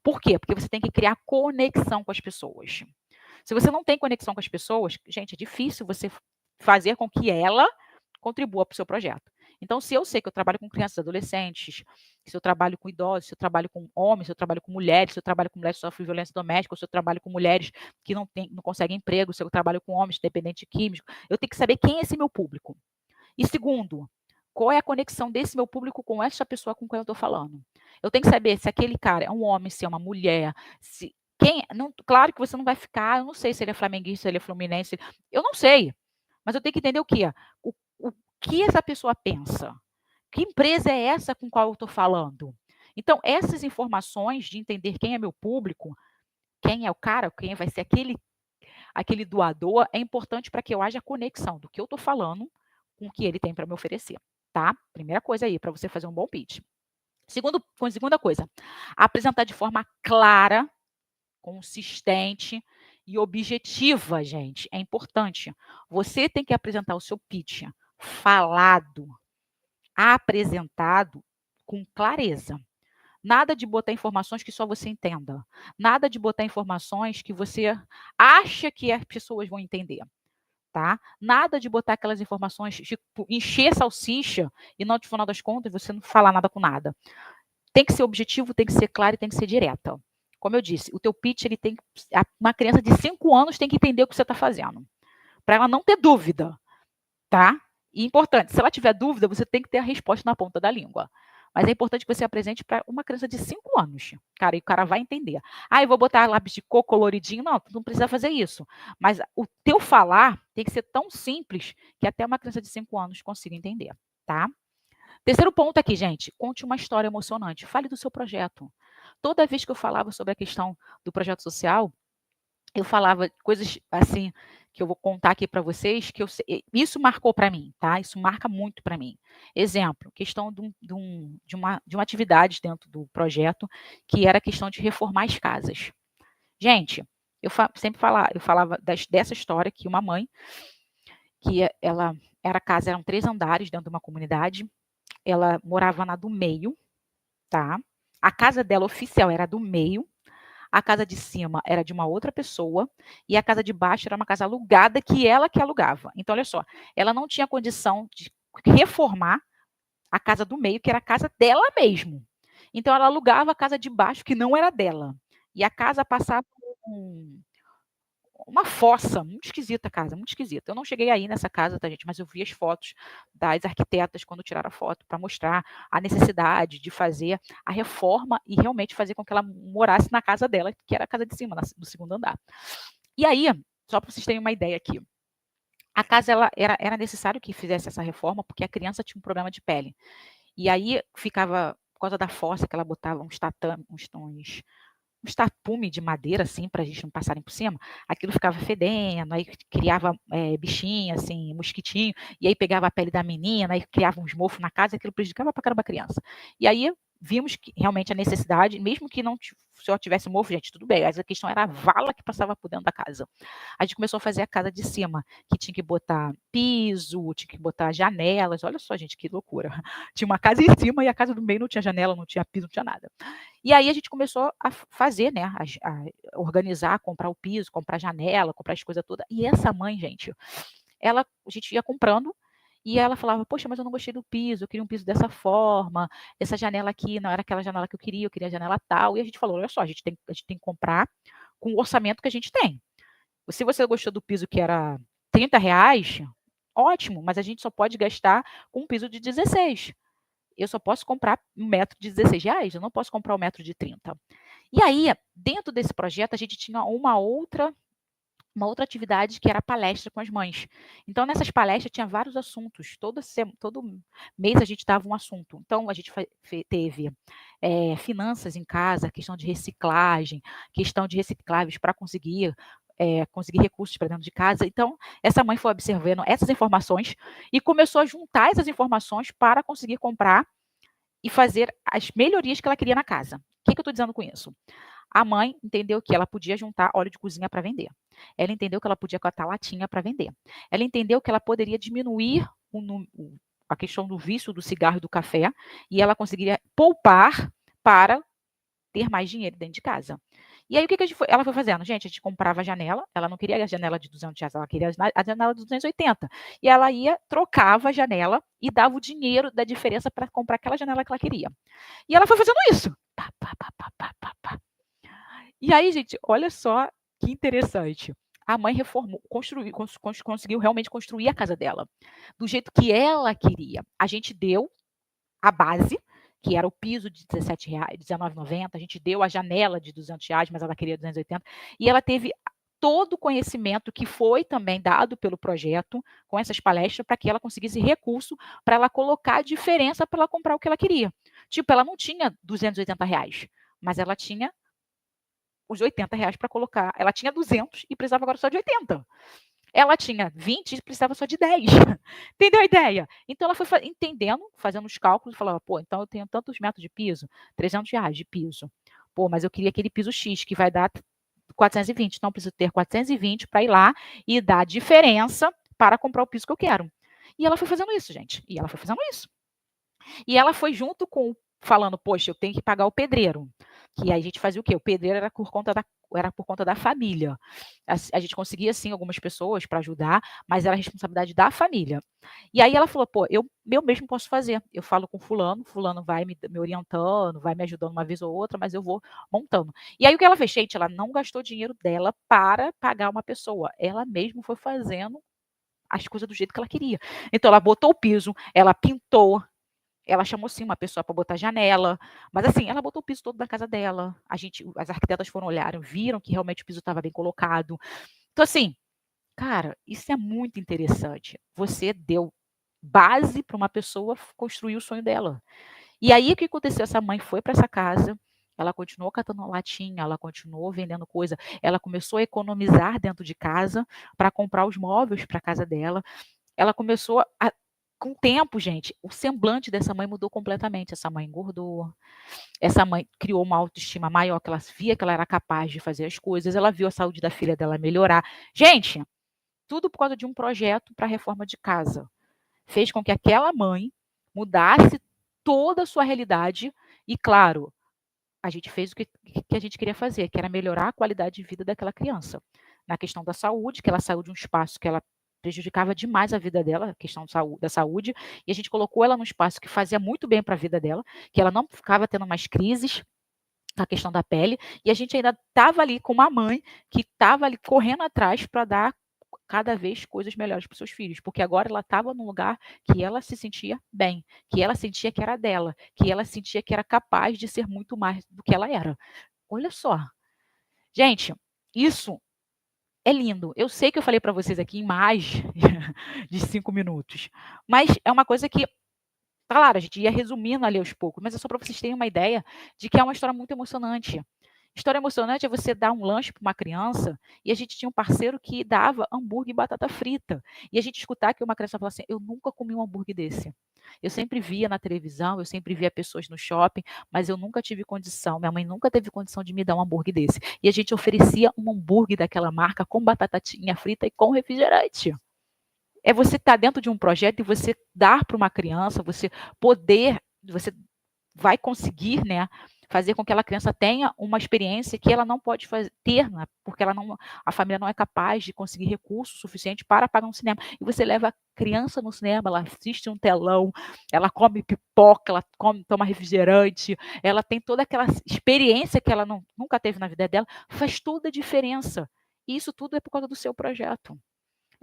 Por quê? Porque você tem que criar conexão com as pessoas. Se você não tem conexão com as pessoas, gente, é difícil você fazer com que ela contribua para o seu projeto. Então, se eu sei que eu trabalho com crianças e adolescentes, se eu trabalho com idosos, se eu trabalho com homens, se eu trabalho com mulheres, se eu trabalho com mulheres que sofrem violência doméstica, se eu trabalho com mulheres que não conseguem emprego, se eu trabalho com homens dependentes de químicos, eu tenho que saber quem é esse meu público. E segundo, Qual é a conexão desse meu público com essa pessoa com quem eu estou falando? Eu tenho que saber se aquele cara é um homem, se é uma mulher, se quem, não, claro que você não vai ficar, eu não sei se ele é flamenguista, se ele é fluminense, eu não sei. Mas eu tenho que entender o quê? O que essa pessoa pensa? Que empresa é essa com qual eu estou falando? Então, essas informações de entender quem é meu público, quem é o cara, quem vai ser aquele doador, é importante para que eu haja conexão do que eu estou falando com o que ele tem para me oferecer, tá? Primeira coisa aí, para você fazer um bom pitch. Segunda coisa, apresentar de forma clara, consistente e objetiva, gente. É importante. Você tem que apresentar o seu pitch falado, apresentado com clareza. Nada de botar informações que só você entenda. Nada de botar informações que você acha que as pessoas vão entender. Tá? Nada de botar aquelas informações, tipo, encher salsicha e no final das contas você não falar nada com nada. Tem que ser objetivo, tem que ser claro e tem que ser direta. Como eu disse, o teu pitch, ele tem uma criança de 5 anos tem que entender o que você está fazendo, para ela não ter dúvida, tá? E importante, se ela tiver dúvida, você tem que ter a resposta na ponta da língua. Mas é importante que você apresente para uma criança de 5 anos. Cara, e o cara vai entender. Ah, eu vou botar lápis de cor coloridinho. Não, tu não precisa fazer isso. Mas o teu falar tem que ser tão simples que até uma criança de 5 anos consiga entender, tá? Terceiro ponto aqui, gente, conte uma história emocionante. Fale do seu projeto. Toda vez que eu falava sobre a questão do projeto social, eu falava coisas assim que eu vou contar aqui para vocês que isso marcou para mim, tá? Isso marca muito para mim. Exemplo, questão de uma atividade dentro do projeto que era a questão de reformar as casas. Gente, eu falava dessa história que uma mãe que ela era casa, eram 3 andares dentro de uma comunidade, ela morava na do meio, tá? A casa dela oficial era do meio, a casa de cima era de uma outra pessoa e a casa de baixo era uma casa alugada que ela que alugava. Então, olha só, ela não tinha condição de reformar a casa do meio, que era a casa dela mesmo. Então, ela alugava a casa de baixo, que não era dela. E a casa passava por uma fossa, muito esquisita a casa, muito esquisita. Eu não cheguei aí nessa casa, tá, gente? Mas eu vi as fotos das arquitetas quando tiraram a foto para mostrar a necessidade de fazer a reforma e realmente fazer com que ela morasse na casa dela, que era a casa de cima, do segundo andar. E aí, só para vocês terem uma ideia aqui, a casa era necessário que fizesse essa reforma porque a criança tinha um problema de pele. E aí ficava, por causa da fossa que ela botava uns tatames, uns tapume de madeira, assim, para a gente não passarem por cima, aquilo ficava fedendo, aí criava bichinho, assim, mosquitinho, e aí pegava a pele da menina, aí criava uns mofos na casa, e aquilo prejudicava pra caramba a criança. E aí vimos que realmente a necessidade, mesmo que não só tivesse mofo, gente, tudo bem, mas a questão era a vala que passava por dentro da casa. A gente começou a fazer a casa de cima, que tinha que botar piso, tinha que botar janelas, olha só, gente, que loucura. Tinha uma casa em cima e a casa do meio não tinha janela, não tinha piso, não tinha nada. E aí a gente começou a fazer, né, a organizar, comprar o piso, comprar janela, comprar as coisas todas. E essa mãe, gente, a gente ia comprando e ela falava, poxa, mas eu não gostei do piso, eu queria um piso dessa forma, essa janela aqui não era aquela janela que eu queria a janela tal. E a gente falou, olha só, a gente tem que comprar com o orçamento que a gente tem. Se você gostou do piso que era R$ 30, ótimo, mas a gente só pode gastar com um piso de 16. Eu só posso comprar um metro de R$ 16, eu não posso comprar um metro de 30. E aí, dentro desse projeto, a gente tinha uma outra atividade que era a palestra com as mães. Então, nessas palestras tinha vários assuntos. Todo mês a gente dava um assunto. Então, a gente teve finanças em casa, questão de reciclagem, questão de recicláveis para conseguir recursos para dentro de casa. Então, essa mãe foi observando essas informações e começou a juntar essas informações para conseguir comprar e fazer as melhorias que ela queria na casa. O que eu estou dizendo com isso? A mãe entendeu que ela podia juntar óleo de cozinha para vender. Ela entendeu que ela podia catar latinha para vender. Ela entendeu que ela poderia diminuir a questão do vício do cigarro e do café e ela conseguiria poupar para ter mais dinheiro dentro de casa. E aí, o que ela foi fazendo? Gente, a gente comprava a janela, ela não queria a janela de R$ 200, ela queria a janela de 280. E ela ia, trocava a janela e dava o dinheiro da diferença para comprar aquela janela que ela queria. E ela foi fazendo isso. Pá, pá, pá, pá, pá, pá. E aí, gente, olha só que interessante. a mãe reformou, conseguiu realmente construir a casa dela do jeito que ela queria. A gente deu a base, que era o piso de R$17, R$19,90, a gente deu a janela de R$200, mas ela queria 280, e ela teve todo o conhecimento que foi também dado pelo projeto, com essas palestras, para que ela conseguisse recurso para ela colocar a diferença para ela comprar o que ela queria. Tipo, ela não tinha R$280, mas ela tinha os R$80 para colocar. Ela tinha 200 e precisava agora só de 80. Ela tinha 20 e precisava só de 10. Entendeu a ideia? Então ela foi entendendo, fazendo os cálculos, e falava, pô, então eu tenho tantos metros de piso, R$300 de piso. Pô, mas eu queria aquele piso X, que vai dar 420. Então eu preciso ter 420 para ir lá e dar a diferença para comprar o piso que eu quero. E ela foi fazendo isso, gente. E ela foi fazendo isso. E ela foi junto com, falando, poxa, eu tenho que pagar o pedreiro. Que aí a gente fazia o quê? O pedreiro era por conta da família. A gente conseguia, sim, algumas pessoas para ajudar, mas era a responsabilidade da família. E aí ela falou, pô, eu mesmo posso fazer. Eu falo com fulano, fulano vai me orientando, vai me ajudando uma vez ou outra, mas eu vou montando. E aí o que ela fez, gente, ela não gastou dinheiro dela para pagar uma pessoa. Ela mesma foi fazendo as coisas do jeito que ela queria. Então ela botou o piso, ela pintou, ela chamou sim uma pessoa para botar janela, mas assim, ela botou o piso todo da casa dela. As arquitetas foram olhar, viram que realmente o piso estava bem colocado. Então assim, cara, isso é muito interessante. Você deu base para uma pessoa construir o sonho dela. E aí o que aconteceu? Essa mãe foi para essa casa, ela continuou catando latinha, ela continuou vendendo coisa, ela começou a economizar dentro de casa para comprar os móveis para a casa dela. Ela começou a, com o tempo, gente, o semblante dessa mãe mudou completamente. Essa mãe engordou, essa mãe criou uma autoestima maior, que ela via que ela era capaz de fazer as coisas, ela viu a saúde da filha dela melhorar. Gente, tudo por causa de um projeto para a reforma de casa. Fez com que aquela mãe mudasse toda a sua realidade e, claro, a gente fez o que a gente queria fazer, que era melhorar a qualidade de vida daquela criança. Na questão da saúde, que ela saiu de um espaço que ela prejudicava demais a vida dela, a questão da saúde, e a gente colocou ela num espaço que fazia muito bem para a vida dela, que ela não ficava tendo mais crises, a questão da pele, e a gente ainda estava ali com uma mãe que estava ali correndo atrás para dar cada vez coisas melhores para os seus filhos, porque agora ela estava num lugar que ela se sentia bem, que ela sentia que era dela, que ela sentia que era capaz de ser muito mais do que ela era. Olha só. Gente, isso é lindo. Eu sei que eu falei para vocês aqui em mais de 5 minutos, mas é uma coisa que, claro, a gente ia resumindo ali aos poucos, mas é só para vocês terem uma ideia de que é uma história muito emocionante. História emocionante é você dar um lanche para uma criança e a gente tinha um parceiro que dava hambúrguer e batata frita. E a gente escutar que uma criança fala assim: eu nunca comi um hambúrguer desse. Eu sempre via na televisão, eu sempre via pessoas no shopping, mas eu nunca tive condição. Minha mãe nunca teve condição de me dar um hambúrguer desse. E a gente oferecia um hambúrguer daquela marca com batatinha frita e com refrigerante. É você estar dentro de um projeto e você dar para uma criança, você vai conseguir, né, fazer com que aquela criança tenha uma experiência que ela não pode ter, né, porque a família não é capaz de conseguir recurso suficiente para pagar um cinema. E você leva a criança no cinema, ela assiste um telão, ela come pipoca, ela toma refrigerante, ela tem toda aquela experiência que ela nunca teve na vida dela, faz toda a diferença. E isso tudo é por causa do seu projeto.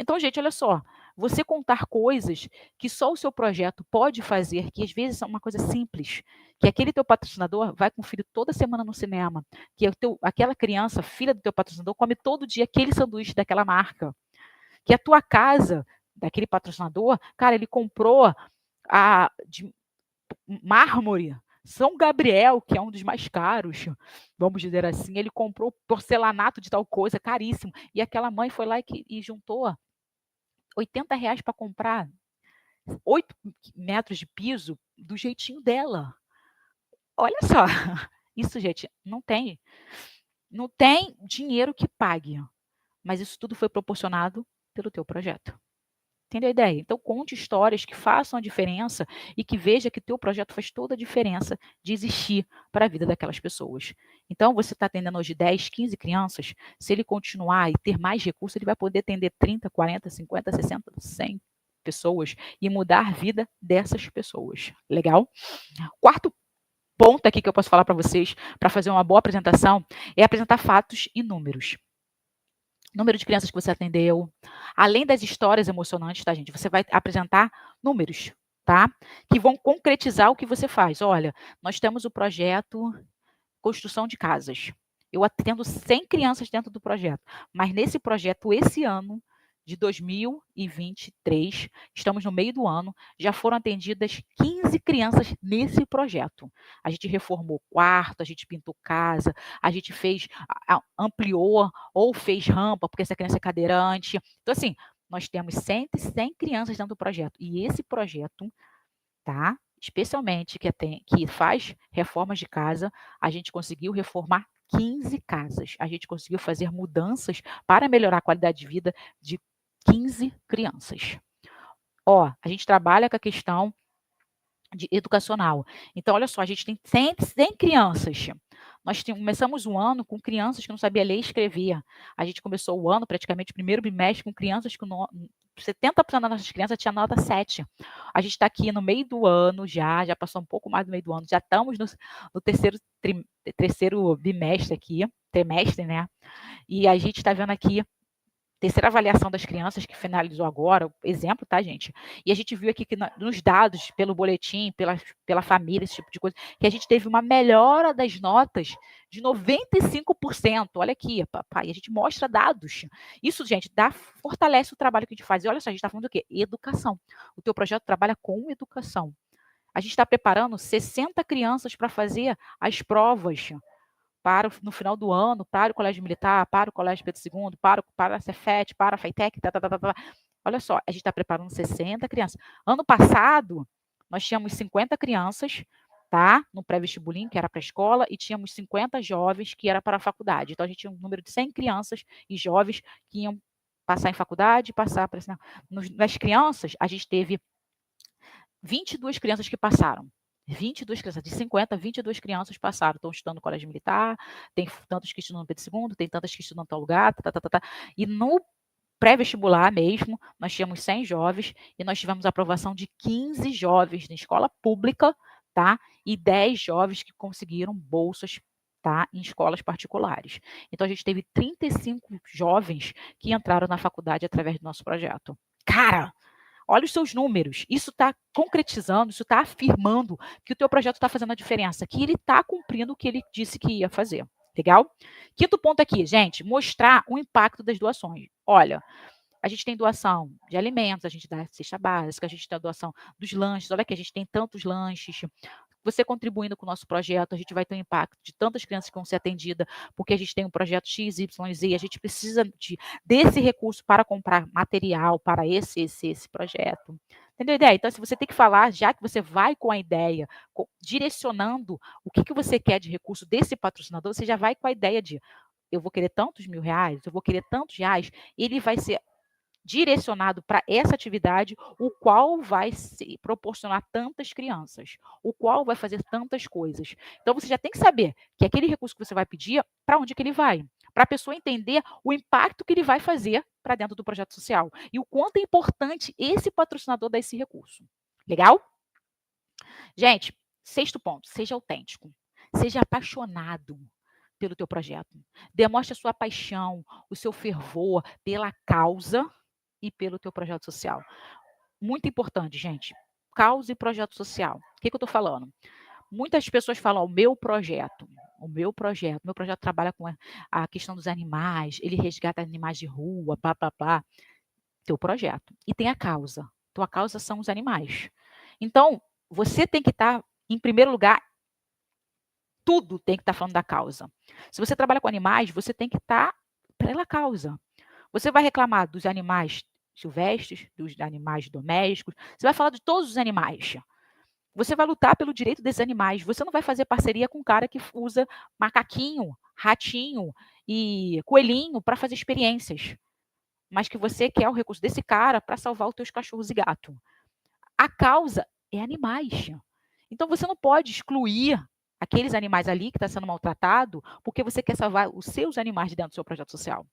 Então, gente, olha só, você contar coisas que só o seu projeto pode fazer, que às vezes são uma coisa simples, que aquele teu patrocinador vai com o filho toda semana no cinema, que aquela criança, filha do teu patrocinador, come todo dia aquele sanduíche daquela marca, que a tua casa, daquele patrocinador, cara, ele comprou de mármore, São Gabriel, que é um dos mais caros, vamos dizer assim, ele comprou porcelanato de tal coisa, caríssimo, e aquela mãe foi lá e juntou R$80 para comprar 8 metros de piso do jeitinho dela. Olha só, isso, gente, não tem dinheiro que pague, mas isso tudo foi proporcionado pelo teu projeto. Entendeu a ideia? Então, conte histórias que façam a diferença e que veja que teu projeto faz toda a diferença de existir para a vida daquelas pessoas. Então, você está atendendo hoje 10, 15 crianças, se ele continuar e ter mais recursos, ele vai poder atender 30, 40, 50, 60, 100 pessoas e mudar a vida dessas pessoas. Legal? Quarto ponto aqui que eu posso falar para vocês, para fazer uma boa apresentação, é apresentar fatos e números. número de crianças que você atendeu, além das histórias emocionantes, tá, gente? Você vai apresentar números, tá? Que vão concretizar o que você faz. Olha, nós temos o projeto construção de casas. Eu atendo 100 crianças dentro do projeto, mas nesse projeto, esse ano de 2023, estamos no meio do ano, já foram atendidas 15 crianças nesse projeto. A gente reformou quarto, a gente pintou casa, a gente fez, ampliou ou fez rampa, porque essa criança é cadeirante. Então, assim, nós temos 100 crianças dentro do projeto. E esse projeto, tá? Especialmente que faz reformas de casa, a gente conseguiu reformar 15 casas. A gente conseguiu fazer mudanças para melhorar a qualidade de vida de 15 crianças. Ó, a gente trabalha com a questão educacional. Então, olha só, a gente tem 100 crianças. Nós começamos o ano com crianças que não sabiam ler e escrever. A gente começou o ano, praticamente, o primeiro bimestre, com crianças que 70% das nossas crianças tinha nota 7. A gente está aqui no meio do ano já passou um pouco mais do meio do ano, já estamos no terceiro bimestre aqui, trimestre, né? E a gente está vendo aqui terceira avaliação das crianças que finalizou agora, exemplo, tá, gente? E a gente viu aqui que nos dados, pelo boletim, pela família, esse tipo de coisa, que a gente teve uma melhora das notas de 95%. Olha aqui, papai, a gente mostra dados. Isso, gente, fortalece o trabalho que a gente faz. E olha só, a gente está falando do quê? Educação. O teu projeto trabalha com educação. A gente está preparando 60 crianças para fazer as provas no final do ano, para o Colégio Militar, para o Colégio Pedro II, para a Cefet, para a FATEC, tá, tá, tá, tá, tá. Olha só, a gente está preparando 60 crianças. Ano passado, nós tínhamos 50 crianças, tá? No pré-vestibulinho, que era para a escola, e tínhamos 50 jovens, que era para a faculdade. Então, a gente tinha um número de 100 crianças e jovens que iam passar em faculdade, passar para... Nas crianças, a gente teve 22 crianças que passaram. 22 crianças, de 50, 22 crianças passaram, estão estudando no colégio militar, tem tantos que estudam no Pedro II, tem tantas que estudam em tal lugar, e no pré-vestibular mesmo, nós tínhamos 100 jovens e nós tivemos a aprovação de 15 jovens na escola pública, tá? E 10 jovens que conseguiram bolsas, tá? Em escolas particulares. Então, a gente teve 35 jovens que entraram na faculdade através do nosso projeto. Cara, olha os seus números. Isso está concretizando, isso está afirmando que o teu projeto está fazendo a diferença, que ele está cumprindo o que ele disse que ia fazer. Legal? Quinto ponto aqui, gente, mostrar o impacto das doações. Olha, a gente tem doação de alimentos, a gente dá cesta básica, a gente tem a doação dos lanches. Olha aqui, a gente tem tantos lanches. Você contribuindo com o nosso projeto, a gente vai ter um impacto de tantas crianças que vão ser atendidas, porque a gente tem um projeto X, Y, Z, a gente precisa desse recurso para comprar material para esse projeto. Entendeu a ideia? Então, se você tem que falar, já que você vai com a ideia, direcionando o que você quer de recurso desse patrocinador, você já vai com a ideia de eu vou querer tantos R$ 1.000, eu vou querer tantos reais, ele vai ser direcionado para essa atividade, o qual vai proporcionar tantas crianças, o qual vai fazer tantas coisas. Então, você já tem que saber que aquele recurso que você vai pedir, para onde que ele vai, para a pessoa entender o impacto que ele vai fazer para dentro do projeto social e o quanto é importante esse patrocinador dar esse recurso. Legal? Gente, sexto ponto, seja autêntico, seja apaixonado pelo teu projeto. Demonstre a sua paixão, o seu fervor pela causa e pelo teu projeto social. Muito importante, gente. Causa e projeto social. O que eu estou falando? Muitas pessoas falam, o meu projeto trabalha com a questão dos animais, ele resgata animais de rua, pá, pá, pá. Teu projeto. E tem a causa. Tua causa são os animais. Então, você tem que estar, em primeiro lugar, tudo tem que estar falando da causa. Se você trabalha com animais, você tem que estar pela causa. Você vai reclamar dos animais silvestres, dos animais domésticos, você vai falar de todos os animais. Você vai lutar pelo direito desses animais. Você não vai fazer parceria com um cara que usa macaquinho, ratinho e coelhinho para fazer experiências, mas que você quer o recurso desse cara para salvar os teus cachorros e gato. A causa é animais. Então você não pode excluir aqueles animais ali que estão sendo maltratados porque você quer salvar os seus animais dentro do seu projeto social.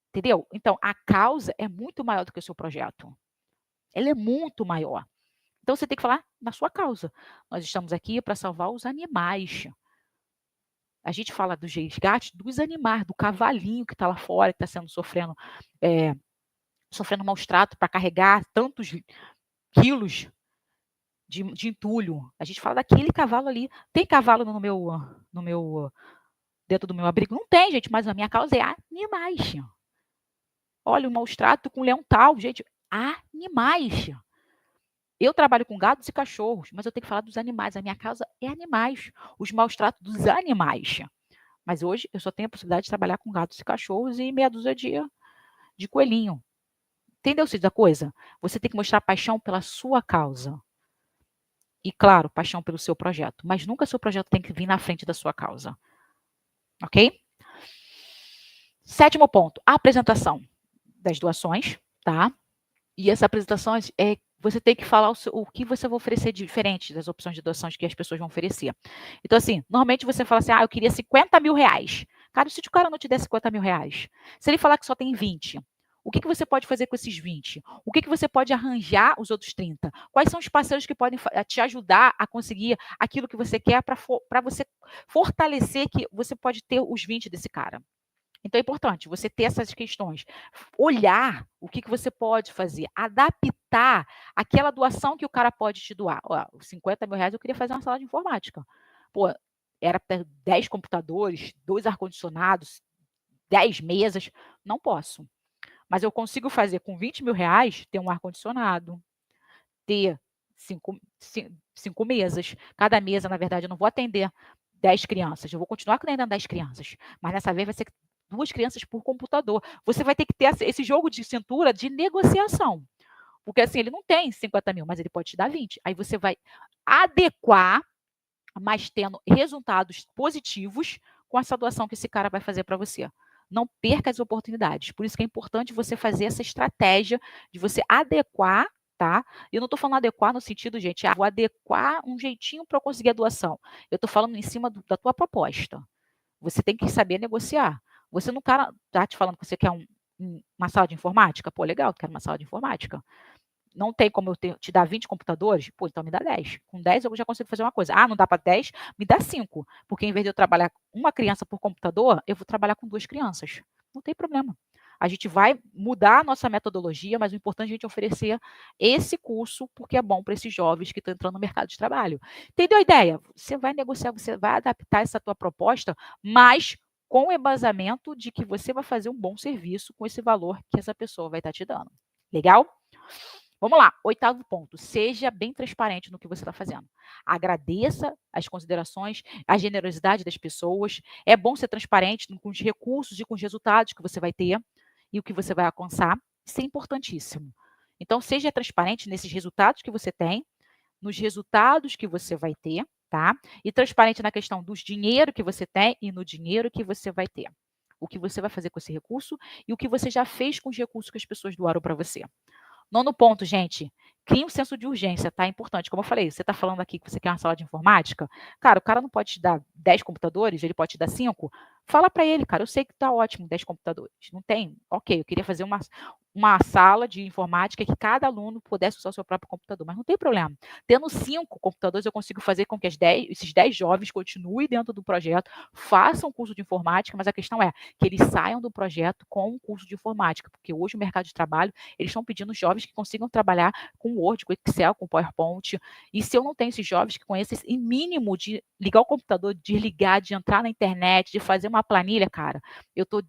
Entendeu? Então, a causa é muito maior do que o seu projeto. Ela é muito maior. Então, você tem que falar na sua causa. Nós estamos aqui para salvar os animais. A gente fala dos resgates dos animais, do cavalinho que está lá fora, que está sofrendo maus tratos para carregar tantos quilos de entulho. A gente fala daquele cavalo ali. Tem cavalo no meu dentro do meu abrigo? Não tem, gente, mas a minha causa é animais. Olha, o maus trato com leão tal, gente, animais. Eu trabalho com gatos e cachorros, mas eu tenho que falar dos animais. A minha causa é animais, os maus tratos dos animais. Mas hoje eu só tenho a possibilidade de trabalhar com gatos e cachorros e meia dúzia de coelhinho. Entendeu, Cid, da coisa? Você tem que mostrar paixão pela sua causa. E, claro, paixão pelo seu projeto. Mas nunca seu projeto tem que vir na frente da sua causa. Ok? 7º ponto, a apresentação das doações, tá? E essa apresentação você tem que falar o que você vai oferecer diferente das opções de doações que as pessoas vão oferecer. Então, assim, normalmente você fala assim, eu queria 50 mil reais. Cara, se o cara não te der 50 mil reais, se ele falar que só tem 20, o que você pode fazer com esses 20? O que você pode arranjar os outros 30? Quais são os parceiros que podem te ajudar a conseguir aquilo que você quer para você fortalecer que você pode ter os 20 desse cara? Então é importante você ter essas questões, olhar o que você pode fazer, adaptar aquela doação que o cara pode te doar. Ó, os 50 mil reais eu queria fazer uma sala de informática. Pô, era 10 computadores, 2 ar-condicionados, 10 mesas. Não posso. Mas eu consigo fazer com 20 mil reais, ter um ar-condicionado, ter 5 mesas. Cada mesa, na verdade, eu não vou atender 10 crianças, eu vou continuar atendendo 10 crianças. Mas dessa vez vai ser 2 crianças por computador. Você vai ter que ter esse jogo de cintura de negociação. Porque assim, ele não tem 50 mil, mas ele pode te dar 20. Aí você vai adequar, mas tendo resultados positivos com essa doação que esse cara vai fazer para você. Não perca as oportunidades. Por isso que é importante você fazer essa estratégia de você adequar, tá? Eu não estou falando adequar no sentido, gente, vou adequar um jeitinho para eu conseguir a doação. Eu estou falando em cima da tua proposta. Você tem que saber negociar. Você não está te falando que você quer uma sala de informática? Pô, legal, quero uma sala de informática. Não tem como eu te dar 20 computadores? Pô, então me dá 10. Com 10 eu já consigo fazer uma coisa. Não dá para 10? Me dá 5. Porque em vez de eu trabalhar uma criança por computador, eu vou trabalhar com 2 crianças. Não tem problema. A gente vai mudar a nossa metodologia, mas o importante é a gente oferecer esse curso, porque é bom para esses jovens que estão entrando no mercado de trabalho. Entendeu a ideia? Você vai negociar, você vai adaptar essa tua proposta, mas com o embasamento de que você vai fazer um bom serviço com esse valor que essa pessoa vai estar te dando. Legal? Vamos lá, 8º ponto, seja bem transparente no que você está fazendo. Agradeça as considerações, a generosidade das pessoas. É bom ser transparente com os recursos e com os resultados que você vai ter e o que você vai alcançar. Isso é importantíssimo. Então, seja transparente nesses resultados que você tem, nos resultados que você vai ter, tá? E transparente na questão do dinheiro que você tem e no dinheiro que você vai ter. O que você vai fazer com esse recurso e o que você já fez com os recursos que as pessoas doaram para você. 9º ponto, gente, crie um senso de urgência, tá? É importante. Como eu falei, você está falando aqui que você quer uma sala de informática, cara, o cara não pode te dar 10 computadores, ele pode te dar 5. Fala para ele, cara, eu sei que tá ótimo 10 computadores. Não tem? Ok, eu queria fazer uma sala de informática que cada aluno pudesse usar o seu próprio computador, mas não tem problema. Tendo 5 computadores, eu consigo fazer com que esses 10 jovens continuem dentro do projeto, façam curso de informática, mas a questão é que eles saiam do projeto com um curso de informática, porque hoje o mercado de trabalho, eles estão pedindo jovens que consigam trabalhar com Word, com Excel, com PowerPoint. E se eu não tenho esses jovens que conhecem esse mínimo de ligar o computador, desligar, de entrar na internet, de fazer uma planilha, cara, eu estou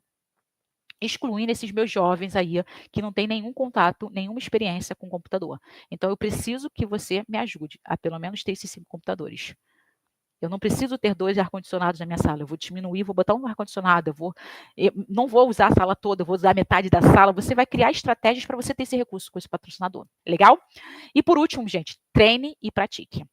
excluindo esses meus jovens aí que não têm nenhum contato, nenhuma experiência com computador. Então, eu preciso que você me ajude a pelo menos ter esses 5 computadores. Eu não preciso ter 2 ar-condicionados na minha sala. Eu vou diminuir, vou botar um ar-condicionado. Eu não vou usar a sala toda, eu vou usar metade da sala. Você vai criar estratégias para você ter esse recurso com esse patrocinador. Legal? E por último, gente, treine e pratique.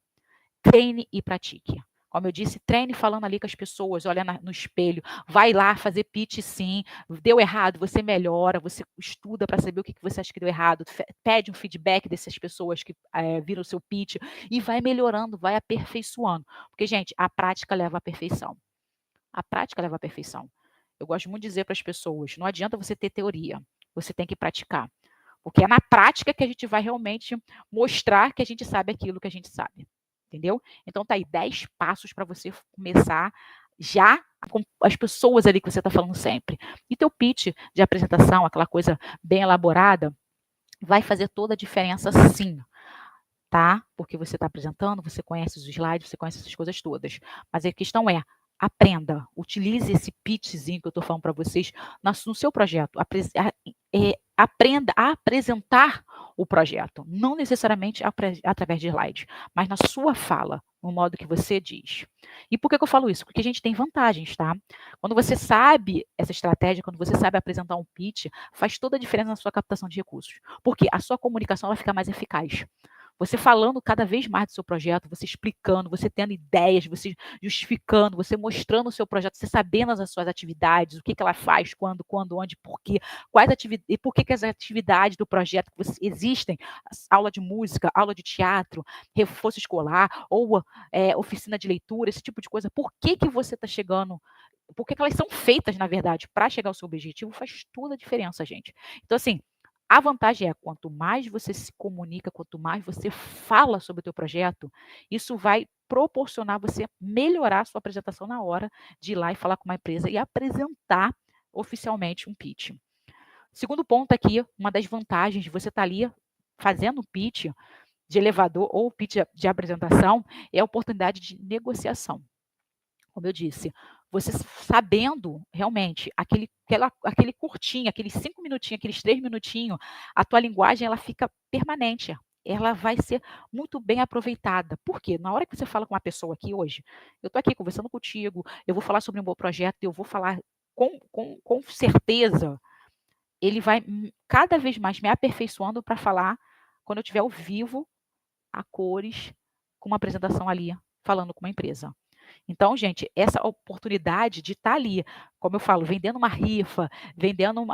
Treine e pratique. Como eu disse, treine falando ali com as pessoas, olha no espelho, vai lá fazer pitch sim, deu errado, você melhora, você estuda para saber o que você acha que deu errado, pede um feedback dessas pessoas que viram o seu pitch e vai melhorando, vai aperfeiçoando. Porque, gente, a prática leva à perfeição. A prática leva à perfeição. Eu gosto muito de dizer para as pessoas, não adianta você ter teoria, você tem que praticar. Porque é na prática que a gente vai realmente mostrar que a gente sabe aquilo que a gente sabe. Entendeu? Então tá aí 10 passos para você começar já com as pessoas ali que você está falando sempre. E teu pitch de apresentação, aquela coisa bem elaborada, vai fazer toda a diferença sim, tá? Porque você está apresentando, você conhece os slides, você conhece essas coisas todas. Mas a questão é, aprenda, utilize esse pitchzinho que eu estou falando para vocês no seu projeto. Aprenda a apresentar o projeto, não necessariamente através de slides, mas na sua fala, no modo que você diz. E por que eu falo isso? Porque a gente tem vantagens, tá? Quando você sabe essa estratégia, quando você sabe apresentar um pitch, faz toda a diferença na sua captação de recursos. Porque a sua comunicação vai ficar mais eficaz. Você falando cada vez mais do seu projeto, você explicando, você tendo ideias, você justificando, você mostrando o seu projeto, você sabendo as suas atividades, o que ela faz, quando, onde, por quê, quais atividades, e por que as atividades do projeto que existem, aula de música, aula de teatro, reforço escolar, ou oficina de leitura, esse tipo de coisa. Por que você está chegando? Por que elas são feitas, na verdade, para chegar ao seu objetivo, faz toda a diferença, gente. Então, assim, a vantagem é, quanto mais você se comunica, quanto mais você fala sobre o teu projeto, isso vai proporcionar você melhorar a sua apresentação na hora de ir lá e falar com uma empresa e apresentar oficialmente um pitch. Segundo ponto aqui, uma das vantagens de você estar ali fazendo um pitch de elevador ou pitch de apresentação é a oportunidade de negociação. Como eu disse, você sabendo realmente aquele curtinho, aqueles 5 minutinhos, aqueles 3 minutinhos, a tua linguagem ela fica permanente. Ela vai ser muito bem aproveitada. Por quê? Na hora que você fala com uma pessoa aqui hoje, eu estou aqui conversando contigo, eu vou falar sobre um bom projeto, eu vou falar com certeza, ele vai cada vez mais me aperfeiçoando para falar quando eu estiver ao vivo, a cores, com uma apresentação ali, falando com uma empresa. Então, gente, essa oportunidade de estar ali, como eu falo, vendendo uma rifa, vendendo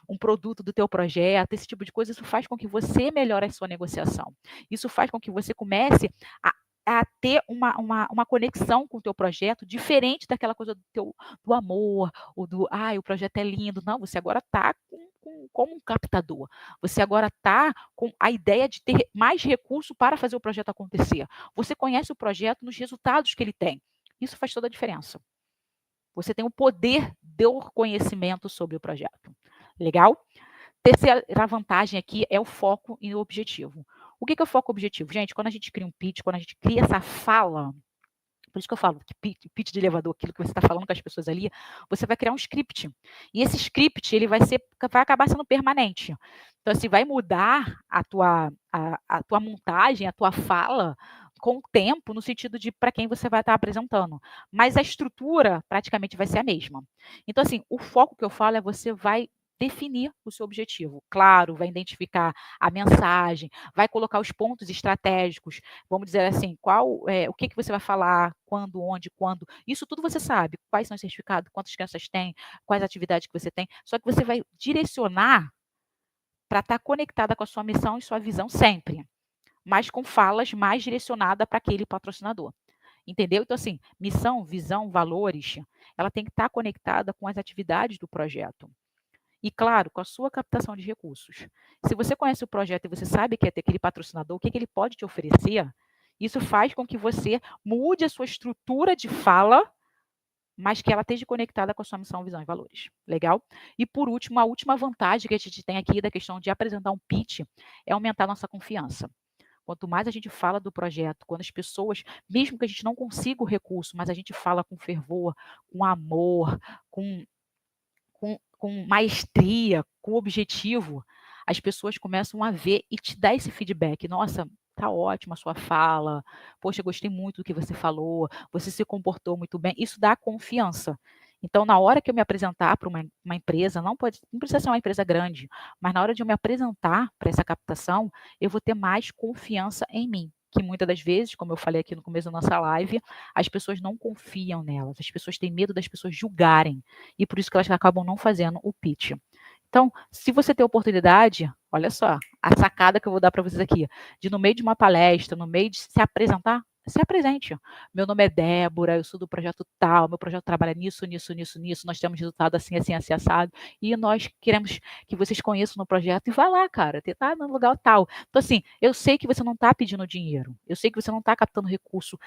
um produto do teu projeto, esse tipo de coisa, isso faz com que você melhore a sua negociação. Isso faz com que você comece a ter uma conexão com o teu projeto diferente daquela coisa do amor, ou o projeto é lindo. Não, você agora está como um captador. Você agora está com a ideia de ter mais recurso para fazer o projeto acontecer. Você conhece o projeto nos resultados que ele tem. Isso faz toda a diferença. Você tem o poder do conhecimento sobre o projeto. Legal? Terceira vantagem aqui é o foco e o objetivo. O que é o foco e o objetivo? Gente, quando a gente cria um pitch, quando a gente cria essa fala, por isso que eu falo que pitch de elevador, aquilo que você está falando com as pessoas ali, você vai criar um script. E esse script, ele vai acabar sendo permanente. Então, assim, vai mudar a tua montagem, a tua fala com o tempo, no sentido de para quem você vai estar apresentando. Mas a estrutura praticamente vai ser a mesma. Então, assim, o foco que eu falo é você vai definir o seu objetivo. Claro, vai identificar a mensagem, vai colocar os pontos estratégicos, vamos dizer assim, o que você vai falar, quando, onde, quando. Isso tudo você sabe. Quais são os certificados, quantas crianças tem, quais atividades que você tem. Só que você vai direcionar para estar conectada com a sua missão e sua visão sempre, mas com falas mais direcionadas para aquele patrocinador. Entendeu? Então, assim, missão, visão, valores, ela tem que estar conectada com as atividades do projeto. E, claro, com a sua captação de recursos. Se você conhece o projeto e você sabe que é ter aquele patrocinador, o que ele pode te oferecer, isso faz com que você mude a sua estrutura de fala, mas que ela esteja conectada com a sua missão, visão e valores. Legal? E, por último, a última vantagem que a gente tem aqui da questão de apresentar um pitch é aumentar a nossa confiança. Quanto mais a gente fala do projeto, quando as pessoas, mesmo que a gente não consiga o recurso, mas a gente fala com fervor, com amor, com maestria, com objetivo, as pessoas começam a ver e te dar esse feedback. Nossa, tá ótima a sua fala. Poxa, gostei muito do que você falou. Você se comportou muito bem. Isso dá confiança. Então, na hora que eu me apresentar para uma empresa, não precisa ser uma empresa grande, mas na hora de eu me apresentar para essa captação, eu vou ter mais confiança em mim. Que muitas das vezes, como eu falei aqui no começo da nossa live, as pessoas não confiam nelas, as pessoas têm medo das pessoas julgarem, e por isso que elas acabam não fazendo o pitch. Então, se você tem oportunidade, olha só, a sacada que eu vou dar para vocês aqui, de no meio de uma palestra, no meio de se apresentar, se apresente. Meu nome é Débora, eu sou do projeto tal, meu projeto trabalha nisso, nisso, nisso, nisso, nós temos resultado assim, assim, assim, assado, e nós queremos que vocês conheçam no projeto, e vai lá, cara, tá no lugar tal. Então, assim, eu sei que você não está pedindo dinheiro, eu sei que você não está captando recurso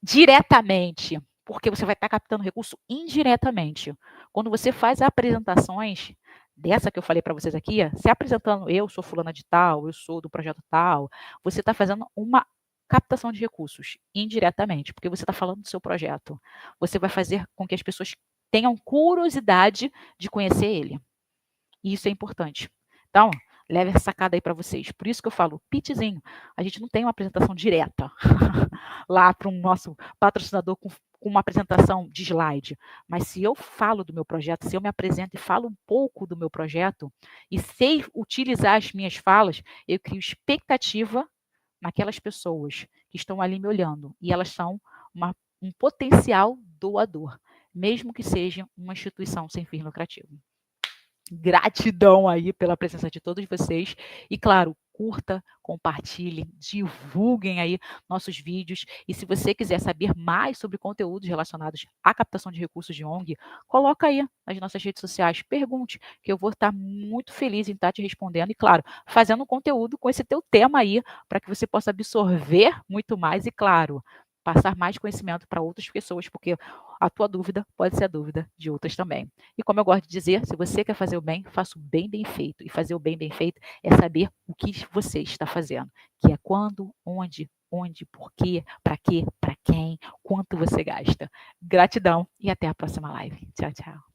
diretamente porque você vai estar captando recurso indiretamente. Quando você faz apresentações, dessa que eu falei para vocês aqui, se apresentando, eu sou fulana de tal, eu sou do projeto tal, você está fazendo uma captação de recursos indiretamente, porque você está falando do seu projeto. Você vai fazer com que as pessoas tenham curiosidade de conhecer ele. E isso é importante. Então, leve essa sacada aí para vocês. Por isso que eu falo, pitchzinho. A gente não tem uma apresentação direta lá para um nosso patrocinador com uma apresentação de slide. Mas se eu falo do meu projeto, se eu me apresento e falo um pouco do meu projeto e sei utilizar as minhas falas, eu crio expectativa naquelas pessoas que estão ali me olhando. E elas são um potencial doador, mesmo que seja uma instituição sem fins lucrativos. Gratidão aí pela presença de todos vocês. E, claro, curta, compartilhem, divulguem aí nossos vídeos. E se você quiser saber mais sobre conteúdos relacionados à captação de recursos de ONG, coloca aí nas nossas redes sociais, pergunte, que eu vou estar muito feliz em estar te respondendo. E, claro, fazendo conteúdo com esse teu tema aí, para que você possa absorver muito mais e, claro, passar mais conhecimento para outras pessoas, porque a tua dúvida pode ser a dúvida de outras também. E como eu gosto de dizer, se você quer fazer o bem, faça o bem bem feito. E fazer o bem bem feito é saber o que você está fazendo, que é quando, onde, por quê, para quem, quanto você gasta. Gratidão e até a próxima live. Tchau, tchau.